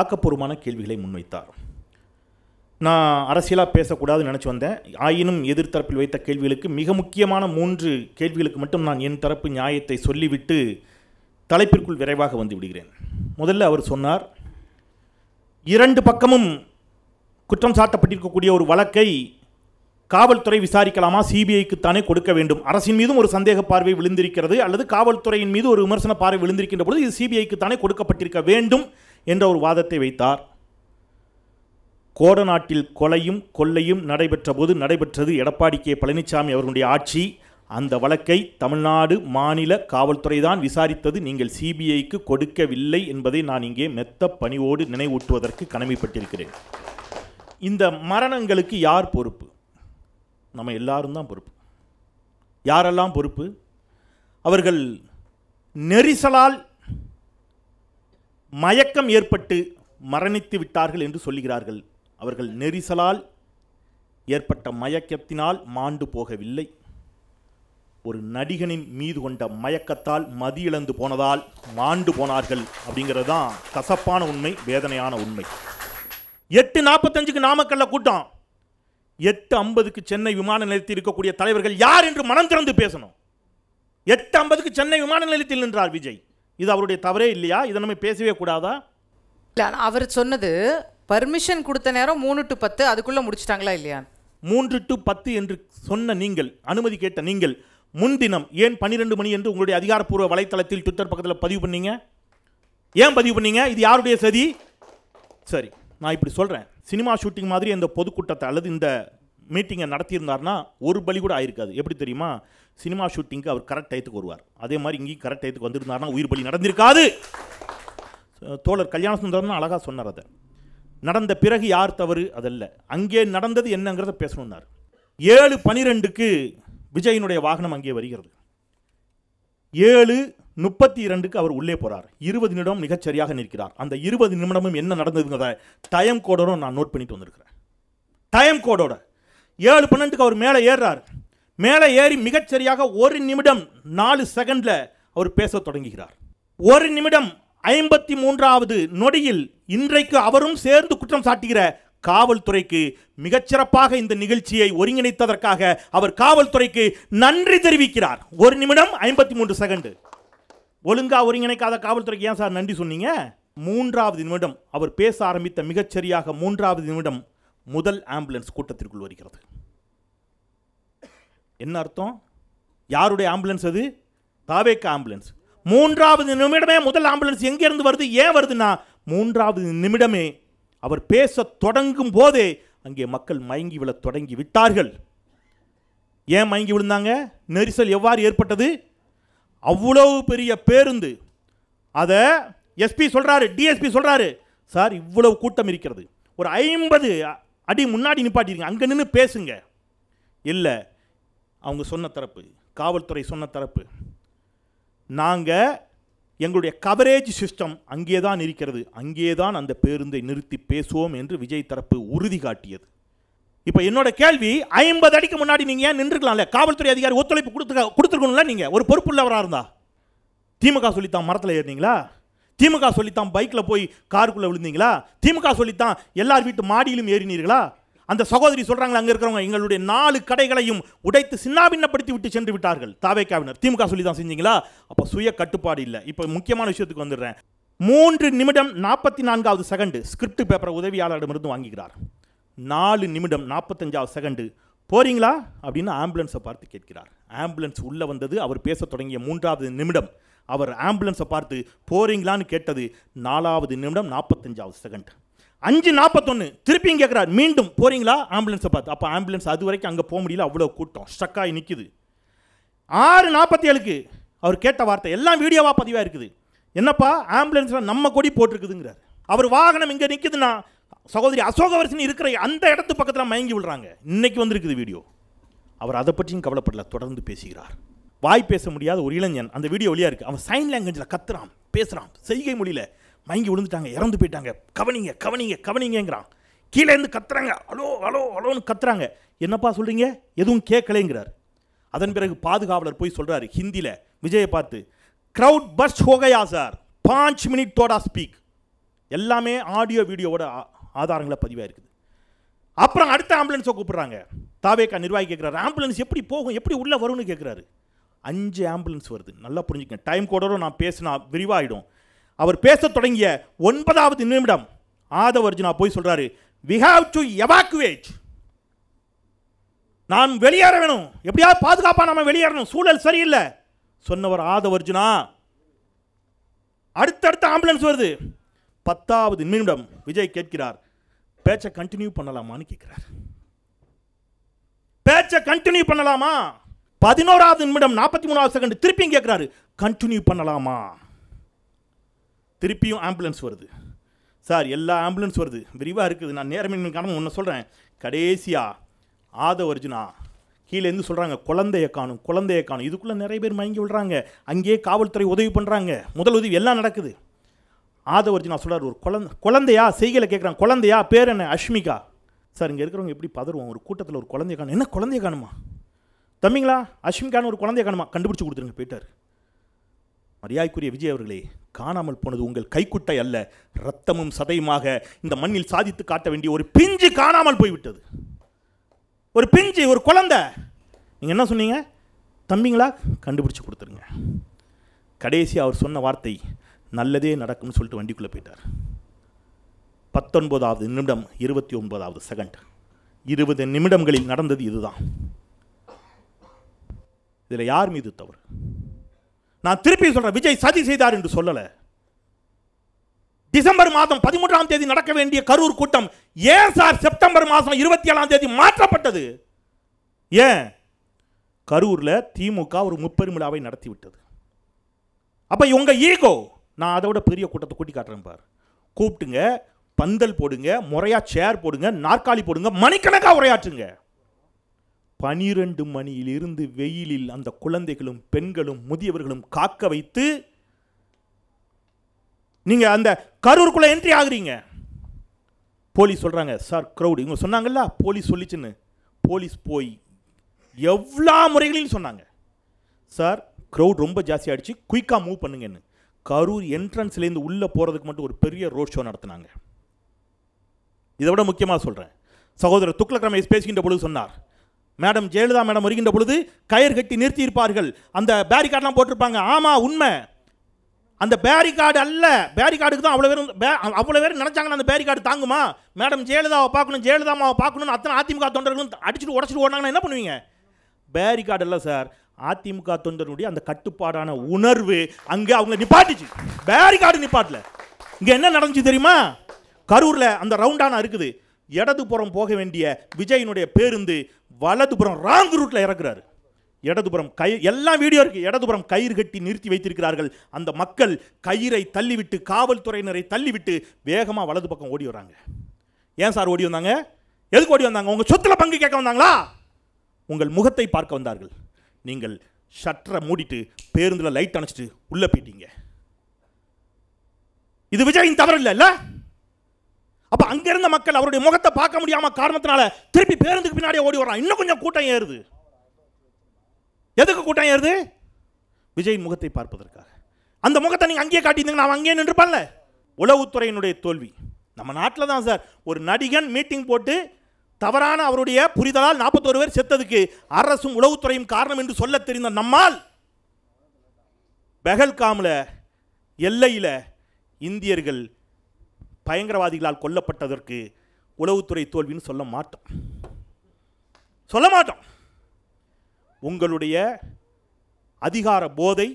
ஆக்கப்பூர்வமான கேள்விகளை முன்வைத்தார். நான் அரசியலாக பேசக்கூடாதுன்னு நினச்சி வந்தேன். ஆயினும் எதிர்த்தரப்பில் வைத்த கேள்விகளுக்கு மிக முக்கியமான 3 கேள்விகளுக்கு மட்டும் நான் என் தரப்பு நியாயத்தை சொல்லிவிட்டு தலைப்பிற்குள் விரைவாக வந்து விடுகிறேன். முதல்ல அவர் சொன்னார், 2 பக்கமும் குற்றம் சாட்டப்பட்டிருக்கக்கூடிய ஒரு வழக்கை காவல்துறை விசாரிக்கலாமா, சிபிஐக்கு தானே கொடுக்க வேண்டும். அரசின் மீதும் ஒரு சந்தேக பார்வை விழுந்திருக்கிறது, அல்லது காவல்துறையின் மீது ஒரு விமர்சன பார்வை விழுந்திருக்கின்ற பொழுது இது சிபிஐக்கு தானே கொடுக்கப்பட்டிருக்க வேண்டும் என்ற ஒரு வாதத்தை வைத்தார். கோடநாட்டில் கொலையும் கொள்ளையும் நடைபெற்ற போது நடைபெற்றது எடப்பாடி கே பழனிசாமி அவர்களுடைய ஆட்சி. அந்த வழக்கை தமிழ்நாடு மாநில காவல்துறை தான் விசாரித்தது, நீங்கள் சிபிஐக்கு கொடுக்கவில்லை என்பதை நான் இங்கே மெத்த பணிவோடு நினைவூட்டுவதற்கு கடமைப்பட்டிருக்கிறேன். இந்த மரணங்களுக்கு யார் பொறுப்பு? நம்ம எல்லாரும் தான் பொறுப்பு. யாரெல்லாம் பொறுப்பு? அவர்கள் நெரிசலால் மயக்கம் ஏற்பட்டு மரணித்து விட்டார்கள் என்று சொல்லுகிறார்கள். அவர்கள் நெரிசலால் ஏற்பட்ட மயக்கத்தினால் மாண்டு போகவில்லை. ஒரு நடிகனின் மீது கொண்ட மயக்கத்தால் மதியிழந்து போனதால் மாண்டு போனார்கள். அப்படிங்கிறது தான் கசப்பான உண்மை, வேதனையான உண்மை. 8:45க்கு நாமக்கல்ல கூட்டம், 8:50க்கு சென்னை விமான நிலையத்தில் இருக்கக்கூடிய தலைவர்கள் யார் என்று மனம் திறந்து பேசணும். 8:50க்கு சென்னை விமான நிலையத்தில் நின்றார் விஜய். இது அவருடைய தவறே இல்லையா? இதை நம்ம பேசவே கூடாதா? இல்லை, அவர் சொன்னது பர்மிஷன் கொடுத்த நேரம் 3 to 10, அதுக்குள்ளே முடிச்சிட்டாங்களா இல்லையா? 3 to 10 என்று சொன்ன நீங்கள், அனுமதி கேட்ட நீங்கள், முன்தினம் ஏன் 12 மணி என்று உங்களுடைய அதிகாரப்பூர்வ வலைத்தளத்தில் ட்விட்டர் பக்கத்தில் பதிவு பண்ணீங்க? ஏன் பதிவு பண்ணீங்க? இது யாருடைய சதி? சரி, நான் இப்படி சொல்கிறேன், சினிமா ஷூட்டிங் மாதிரி இந்த பொதுக்கூட்டத்தை அல்லது இந்த மீட்டிங்கை நடத்தியிருந்தார்னா ஒரு பலி கூட ஆயிருக்காது. எப்படி தெரியுமா? சினிமா ஷூட்டிங்க்கு அவர் கரெக்ட் டயத்துக்கு வருவார். அதே மாதிரி இங்கேயும் கரெக்ட் டயத்துக்கு வந்திருந்தார்னா உயிர் பலி நடந்திருக்காது. தோழர் கல்யாண சுந்தரம் அழகாக சொன்னார். அதை நடந்த பிறகு யார் தவறு அதல்ல, அங்கே நடந்தது என்னங்கிறத பேசணுன்னார். 7:12க்கு விஜயினுடைய வாகனம் அங்கே வருகிறது. 7:32க்கு அவர் உள்ளே போகிறார். 20 நிமிடம் மிகச்சரியாக நிற்கிறார். அந்த 20 நிமிடமும் என்ன நடந்ததுங்கிறத டைம் கோடோட நான் நோட் பண்ணிட்டு வந்திருக்கிறேன். டைம் கோடோட 7:12க்கு அவர் மேலே ஏறுறார். மேலே ஏறி மிகச்சரியாக 1 நிமிடம் 4 செகண்டில் அவர் பேச தொடங்குகிறார். 1 நிமிடம் 53வது நொடியில் இன்றைக்கு அவரும் சேர்ந்து குற்றம் சாட்டுகிற காவல்துறைக்கு மிகச்சிறப்பாக இந்த நிகழ்ச்சியை ஒருங்கிணைத்ததற்காக அவர் காவல்துறைக்கு நன்றி தெரிவிக்கிறார். 1 நிமிடம் 53 செகண்ட். ஒழுங்கா ஒருங்கிணைக்காத காவல்துறைக்கு ஏன் சார் நன்றி சொன்னீங்க? 3வது நிமிடம் அவர் பேச ஆரம்பித்த மிகச்சரியாக 3வது நிமிடம் முதல் ஆம்புலன்ஸ் கூட்டத்திற்குள் வருகிறது. என்ன அர்த்தம்? யாருடைய ஆம்புலன்ஸ் அது? தாவேக்கா ஆம்புலன்ஸ். 3வது நிமிடமே முதல் ஆம்புலன்ஸ் எங்கிருந்து வருது? ஏன் வருதுன்னா 3வது நிமிடமே அவர் பேச தொடங்கும் போதே அங்கே மக்கள் மயங்கி விழ தொடங்கி விட்டார்கள். ஏன் மயங்கி விழுந்தாங்க? நெரிசல் எவ்வாறு ஏற்பட்டது? அவ்வளவு பெரிய பேருந்து, அதை எஸ்பி சொல்றாரு, டிஎஸ்பி சொல்றாரு, சார் இவ்வளவு கூட்டம் இருக்கிறது, ஒரு 50 அடி முன்னாடி நிப்பாட்டிருங்க, அங்கே நின்று பேசுங்க. இல்லை, அவங்க சொன்ன தரப்பு, காவல்துறை சொன்ன தரப்பு, நாங்கள் எங்களுடைய கவரேஜ் சிஸ்டம் அங்கே தான் இருக்கிறது, அங்கே தான் அந்த பேருந்தை நிறுத்தி பேசுவோம் என்று விஜய் தரப்பு உறுதி காட்டியது. இப்போ என்னோட கேள்வி, 50 அடிக்கு முன்னாடி நீங்கள் ஏன் நின்றுக்கலாம்ல? காவல்துறை அதிகாரி ஒத்துழைப்பு கொடுத்துருக்கணும்ல. நீங்கள் ஒரு பொறுப்புள்ளவராக இருந்தா. திமுக சொல்லித்தான் மரத்தில் ஏறினீங்களா? திமுக சொல்லித்தான் பைக்கில் போய் காருக்குள்ளே விழுந்தீங்களா? திமுக சொல்லித்தான் எல்லார் வீட்டு மாடியிலும் ஏறினீர்களா? அந்த சகோதரி சொல்கிறாங்களா, அங்கே இருக்கிறவங்க எங்களுடைய 4 கடைகளையும் உடைத்து சின்னாபின்னப்படுத்தி விட்டு சென்று விட்டார்கள் தாவேக்காவினர். திமுக சொல்லி தான் செஞ்சீங்களா? அப்போ சுய கட்டுப்பாடு இல்லை. இப்போ முக்கியமான விஷயத்துக்கு வந்துடுறேன். 3 நிமிடம் 44வது செகண்டு ஸ்கிரிப்ட் பேப்பரை உதவியாளரிடமிருந்து வாங்குகிறார். 4 நிமிடம் 45வது செகண்டு போறீங்களா அப்படின்னு ஆம்புலன்ஸை பார்த்து கேட்கிறார். ஆம்புலன்ஸ் உள்ளே வந்தது. அவர் பேச தொடங்கிய 3வது நிமிடம் அவர் ஆம்புலன்ஸை பார்த்து போறீங்களான்னு கேட்டது 4வது நிமிடம் 45வது செகண்ட். 5:41 திருப்பியும் கேட்குறார், மீண்டும் போறீங்களா ஆம்புலன்ஸை பார்த்து. அப்போ ஆம்புலன்ஸ் அது வரைக்கும் அங்கே போக முடியல, அவ்வளோ கூட்டம் ஸ்டக்காகி நிற்குது. 6:47க்கு அவர் கேட்ட வார்த்தை எல்லாம் வீடியோவாக பதிவாக இருக்குது. என்னப்பா ஆம்புலன்ஸில் நம்ம கொடி போட்டிருக்குதுங்கிறார். அவர் வாகனம் இங்கே நிற்குதுன்னா சகோதரி அசோகவர்ஷன் இருக்கிற அந்த இடத்து பக்கத்தில் மயங்கி விடுறாங்க. இன்னைக்கு வந்திருக்குது வீடியோ. அவர் அதை பற்றியும் கவலைப்படல, தொடர்ந்து பேசுகிறார். வாய் பேச முடியாத ஒரு இளைஞன், அந்த வீடியோ வழியாக இருக்குது, அவன் சைன் லாங்குவேஜில் கத்துறான், பேசுகிறான், செய்கை மொழியில். மயங்கி விழுந்துட்டாங்க, இறந்து போயிட்டாங்க, கவனிங்க கவனிங்க கவனிங்கிறான். கீழே இருந்து கத்துறாங்க, அலோ அலோ அலோன்னு கத்துறாங்க. என்னப்பா சொல்கிறீங்க? எதுவும் கேட்கலைங்கிறார். அதன் பிறகு பாதுகாவலர் போய் சொல்கிறாரு ஹிந்தியில் விஜயை பார்த்து, க்ரௌட் பஸ்ட் ஹோகையா சார், 5 மினிட் தோடா ஸ்பீக். எல்லாமே ஆடியோ வீடியோவோட ஆதாரங்களை பதிவாக இருக்குது. அப்புறம் அடுத்த ஆம்புலன்ஸை கூப்பிட்றாங்க. தாவேக்கா நிர்வாகி கேட்குறாரு, ஆம்புலன்ஸ் எப்படி போகும், எப்படி உள்ளே வரும்னு கேட்குறாரு. 5 ஆம்புலன்ஸ் வருது. நல்லா புரிஞ்சுக்கங்க, டைம் கோடோட நான் பேசினா விரிவாயிடும். அவர் பேச தொடங்கிய 9வது நிமிடம் ஆதவ அர்ஜுனா போய் சொல்றாரு, we have to evacuate. நான் வெளியேற வேணும், எப்படியாவது பாதுகாப்பா நம்ம வெளியேறணும், சூழல் சரியில்லை சொன்னவர் ஆதவ அர்ஜுனா. அடுத்தடுத்த ஆம்புலன்ஸ் வருது. 10வது நிமிடம் விஜய் கேட்கிறார், பேச்சை கண்டினியூ பண்ணலாமான்னு கேட்கிறார். பேச்சை கண்டினியூ பண்ணலாமா? 11வது நிமிடம் 43வது செகண்ட் திருப்பியும் கேட்கிறாரு, கண்டினியூ பண்ணலாமா? திருப்பியும் ஆம்புலன்ஸ் வருது. சார் எல்லா ஆம்புலன்ஸ் வருது, விரிவாக இருக்குது, நான் நேரமின் காரணம் ஒன்று சொல்கிறேன். கடைசியாக ஆதவ அர்ஜுனா கீழேருந்து சொல்கிறாங்க, குழந்தைய காணும், குழந்தைய காணும். இதுக்குள்ளே நிறைய பேர் மயங்கி விடுறாங்க, அங்கேயே காவல்துறை உதவி பண்ணுறாங்க, முதல் உதவி எல்லாம் நடக்குது. ஆதவ அர்ஜுனா சொல்கிறார், ஒரு குழந்தையா செய்கையில் கேட்குறாங்க, குழந்தையா பேர் என்ன? அஷ்மிகா. சார் இங்கே இருக்கிறவங்க எப்படி பதறுவோம், ஒரு கூட்டத்தில் ஒரு குழந்தைய காணும், என்ன குழந்தைய காணுமா தம்பிங்களா, அஷ்மிகான்னு ஒரு குழந்தைய காணுமா, கண்டுபிடிச்சி கொடுத்துருங்க போயிட்டார். மரியாதைக்குரிய விஜய் அவர்களே, காணாமல் போனது உங்கள் கைக்குட்டை அல்ல, ரத்தமும் சதையுமாக இந்த மண்ணில் சாதித்து காட்ட வேண்டிய ஒரு பிஞ்சு காணாமல் போய்விட்டது. ஒரு பிஞ்சு, ஒரு குழந்தை. நீங்கள் என்ன சொன்னீங்க? தம்பிங்களா கண்டுபிடிச்சி கொடுத்துருங்க. கடைசி அவர் சொன்ன வார்த்தை, நல்லதே நடக்கும்னு சொல்லிட்டு வண்டிக்குள்ளே போயிட்டார். 19வது நிமிடம் 29வது செகண்ட், 20 நிமிடங்களில் நடந்தது இதுதான். இதில் யார் மீது தவறு? நான் திருப்பி சொல்றேன், விஜய் சதி செய்தார் என்று சொல்லலை. டிசம்பர் மாதம் 13ஆம் தேதி நடக்க வேண்டிய கரூர் கூட்டம் ஏன் சார் செப்டம்பர் மாதம் 27ஆம் தேதி மாற்றப்பட்டது? ஏன்? கரூர்ல திமுக ஒரு முப்பெரும் விழாவை நடத்தி விட்டது. அப்ப உங்க ஈகோ, நான் அதோட பெரிய கூட்டத்தை கூட்டி காட்டுறேன் பார். கூப்பிட்டுங்க, பந்தல் போடுங்க, முறையா சேர் போடுங்க, நாற்காலி போடுங்க, மணிக்கணக்காக உரையாற்றுங்க. 12 மணியிலிருந்து வெயிலில் அந்த குழந்தைகளும் பெண்களும் முதியவர்களும் காக்க வைத்து நீங்க அந்த கரூருக்குள்ள என்ட்ரி ஆகுறீங்க. போலீஸ் சொல்றாங்க, சார் கிரௌட், இவங்க சொன்னாங்கல்ல போலீஸ் சொல்லிச்சுன்னு. போலீஸ் போய் எவ்வளோ முறைகளிலும் சொன்னாங்க, சார் கிரௌட் ரொம்ப ஜாஸ்தி ஆயிடுச்சு, குயிக்காக மூவ் பண்ணுங்கன்னு. கரூர் என்ட்ரன்ஸ்லேருந்து உள்ளே போகிறதுக்கு மட்டும் ஒரு பெரிய ரோட் ஷோ நடத்தினாங்க. இதை விட முக்கியமாக சொல்கிறேன், சகோதரர் துக்ளக் ரமேஷ் பேசுகின்ற பொழுது சொன்னார், மேடம் ஜெயலலிதா மேடம் வருகின்ற பொழுது கயிறு கட்டி நிறுத்தி இருப்பார்கள், அந்த பேரிகார்டெலாம் போட்டிருப்பாங்க. ஆமாம், உண்மை. அந்த பேரிகார்டு அல்ல, பேரிகார்டுக்கு தான் அவ்வளோ பேர் நினச்சாங்கன்னா அந்த பேரிகார்டு தாங்குமா? மேடம் ஜெயலலிதாவை பார்க்கணும், ஜெயலலிதாவை பார்க்கணும்னு அத்தனை அதிமுக தொண்டர்களும் அடிச்சுட்டு உடச்சிட்டு ஓடினாங்கன்னா என்ன பண்ணுவீங்க? பேரிகார்டு இல்லை சார், அதிமுக தொண்டருடைய அந்த கட்டுப்பாடான உணர்வு அங்கே அவங்க நிப்பாட்டுச்சு, பேரிகார்டு நிப்பாட்டல. இங்கே என்ன நடந்துச்சு தெரியுமா? கரூரில் அந்த ரவுண்டானா இருக்குது, இடதுபுறம் போக வேண்டிய விஜயினுடைய பேருந்து வலதுபுறம் ராங் ரூட்டில் இறக்குறாரு. இடதுபுறம் எல்லாம் வீடியோ இருக்கு, இடதுபுறம் கயிறு கட்டி நிறுத்தி வைத்திருக்கிறார்கள். அந்த மக்கள் கயிறை தள்ளிவிட்டு, காவல்துறையினரை தள்ளிவிட்டு வேகமாக வலது பக்கம் ஓடி வராங்க. ஏன் சார் ஓடி வந்தாங்க? எதுக்கு ஓடி வந்தாங்க? உங்கள் சொத்துல பங்கு கேட்க வந்தாங்களா? உங்கள் முகத்தை பார்க்க வந்தார்கள். நீங்கள் ஷட்டரை மூடிட்டு பேருந்தில் லைட் அணைச்சிட்டு உள்ளே போயிட்டீங்க. இது விஜயின் தவறு இல்லை. அப்ப அங்க இருந்த மக்கள் அவருடைய முகத்தை பார்க்க முடியாம காரணத்தினால திருப்பி பேருந்துக்கு பின்னாடியே ஓடி வரான். இன்னும் கொஞ்சம் கூட்டம் ஏறுது. எதுக்கு கூட்டம் ஏறுது? விஜயின் முகத்தை பார்ப்பதற்காக. அந்த முகத்தை நீங்க அங்கேயே காட்டியிருந்தீங்க, நான் அங்கேயே நின்றுப்பான்ல. உளவுத்துறையினுடைய தோல்வி நம்ம நாட்டில் தான் சார். ஒரு நடிகன் மீட்டிங் போட்டு தவறான அவருடைய புரிதலால் 41 பேர் செத்ததுக்கு அரசும் உளவுத்துறையும் காரணம் என்று சொல்ல தெரிந்த நம்மால் பெஹல்காம்ல எல்லையில் இந்தியர்கள் பயங்கரவாதிகளால் கொல்லப்பட்டதற்கு உளவுத்துறை தோல்வின்னு சொல்ல மாட்டோம். உங்களுடைய அதிகார போதை,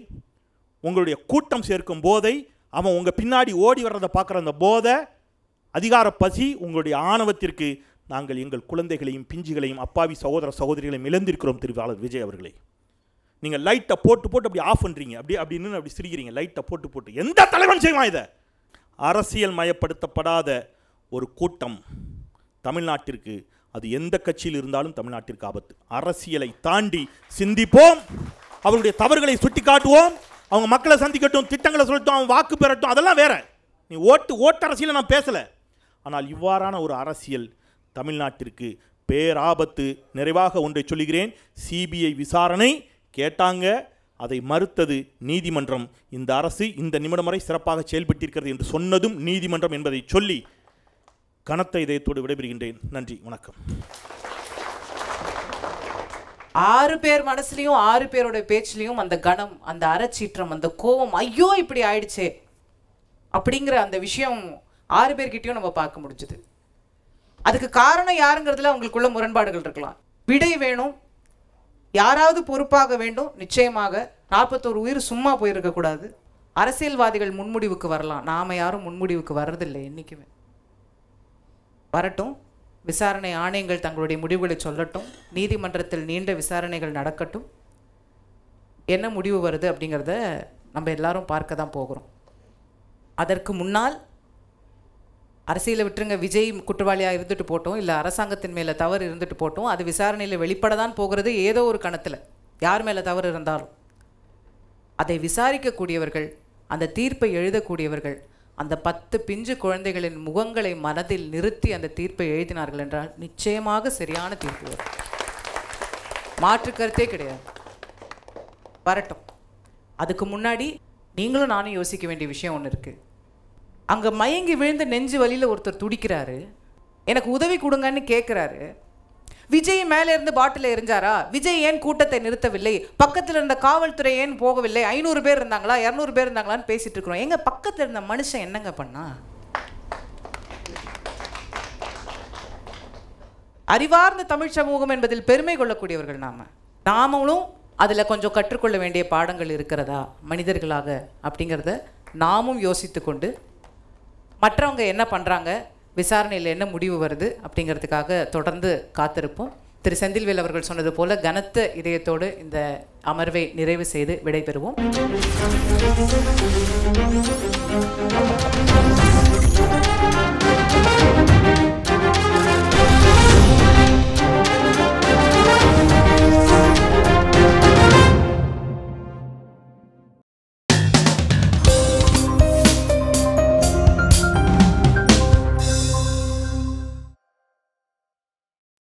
உங்களுடைய கூட்டம் சேர்க்கும் போதை, அவன் உங்க பின்னாடி ஓடி வர்றதை பார்க்குற அந்த போதை, அதிகார பசி, உங்களுடைய ஆணவத்திற்கு நாங்கள் எங்கள் குழந்தைகளையும் பிஞ்சுகளையும் அப்பாவி சகோதர சகோதரிகளையும் இழந்திருக்கிறோம். திருவாளர் விஜய் அவர்களை நீங்கள் லைட்டை போட்டு அப்படி ஆஃப் பண்ணுறீங்க, அப்படின்னு அப்படி சிரிக்கிறீங்க. லைட்டை போட்டு எந்த தலைவன் செய்வான் இதை? அரசியல் மயப்படுத்தப்படாத ஒரு கூட்டம் தமிழ்நாட்டிற்கு, அது எந்த கட்சியில் இருந்தாலும் தமிழ்நாட்டிற்கு ஆபத்து. அரசியலை தாண்டி சிந்திப்போம், அவருடைய தவறுகளை சுட்டி காட்டுவோம், அவங்க மக்களை சந்திக்கட்டும், திட்டங்களை சொல்லட்டும், அவன் வாக்கு பெறட்டும், அதெல்லாம் வேற. நீ ஓட்டு அரசியலை நான் பேசலை. ஆனால் இவ்வாறான ஒரு அரசியல் தமிழ்நாட்டிற்கு பேராபத்து. நிறைவாக ஒன்றை சொல்லுகிறேன், சிபிஐ விசாரணை கேட்டாங்க, அதை மறுத்தது நீதிமன்றம். இந்த அரசு இந்த நிமிடம் வரை சிறப்பாக செயல்பட்டிருக்கிறது என்று சொன்னதும் நீதிமன்றம் என்பதை சொல்லி கனத்த இதயத்தோடு விடைபெறுகின்றேன். நன்றி, வணக்கம். 6 பேர் மனசுலையும் 6 பேரோட பேச்சுலையும் அந்த கணம், அந்த அறச்சீற்றம், அந்த கோபம், ஐயோ இப்படி ஆயிடுச்சே அப்படிங்கிற அந்த விஷயம் 6 பேர்கிட்டையும் நம்ம பார்க்க முடிஞ்சுது. அதுக்கு காரணம் யாருங்கிறதுல அவங்களுக்குள்ள முரண்பாடுகள் இருக்கலாம். விடை வேணும், யாராவது பொறுப்பாக வேண்டும். நிச்சயமாக 41 உயிர் சும்மா போயிருக்கக்கூடாது. அரசியல்வாதிகள் முன்முடிவுக்கு வரலாம், நாம் யாரும் முன்முடிவுக்கு வர்றதில்லை. என்றைக்குமே வரட்டும், விசாரணை ஆணையங்கள் தங்களுடைய முடிவுகளை சொல்லட்டும், நீதிமன்றத்தில் நீண்ட விசாரணைகள் நடக்கட்டும். என்ன முடிவு வருது அப்படிங்கிறத நம்ம எல்லாரும் பார்க்க தான் போகிறோம். அதற்கு முன்னால் அரசியலை விட்டுருங்க, விஜய் குற்றவாளியாக இருந்துட்டு போட்டோம், இல்லை அரசாங்கத்தின் மேலே தவறு இருந்துட்டு போட்டோம், அது விசாரணையில் வெளிப்பட தான் போகிறது. ஏதோ ஒரு கணத்தில் யார் மேலே தவறு இருந்தாலும் அதை விசாரிக்கக்கூடியவர்கள், அந்த தீர்ப்பை எழுதக்கூடியவர்கள் அந்த 10 பிஞ்சு குழந்தைகளின் முகங்களை மனதில் நிறுத்தி அந்த தீர்ப்பை எழுதினார்கள் என்றால் நிச்சயமாக சரியான தீர்ப்பு வரும். மாற்று கருத்தே கிடையாது. வரட்டும். அதுக்கு முன்னாடி நீங்களும் நானும் யோசிக்க வேண்டிய விஷயம் ஒன்று இருக்குது. அங்கே மயங்கி விழுந்த நெஞ்சு வலியில் ஒருத்தர் துடிக்கிறாரு, எனக்கு உதவி கொடுங்கன்னு கேட்குறாரு. விஜய் மேலே இருந்து பாட்டில் எரிஞ்சாரா? விஜய் ஏன் கூட்டத்தை நிறுத்தவில்லை? பக்கத்தில் இருந்த காவல்துறை ஏன் போகவில்லை? 500 பேர் இருந்தாங்களா, 200 பேர் இருந்தாங்களான்னு பேசிட்டு இருக்கிறோம். எங்க பக்கத்தில் இருந்த மனுஷன் என்னங்க பண்ணா? அறிவார்ந்த தமிழ் சமூகம் என்பதில் பெருமை கொள்ளக்கூடியவர்கள் நாமளும் அதில் கொஞ்சம் கற்றுக்கொள்ள வேண்டிய பாடங்கள் இருக்கிறதா மனிதர்களாக அப்படிங்கிறத நாமும் யோசித்து கொண்டு மற்றவங்க என்ன பண்ணுறாங்க, விசாரணையில் என்ன முடிவு வருது அப்படிங்கிறதுக்காக தொடர்ந்து காத்திருப்போம். திரு செந்தில்வேல் அவர்கள் சொன்னது போல கனத்த இதயத்தோடு இந்த அமர்வை நிறைவு செய்து விடைபெறுவோம்.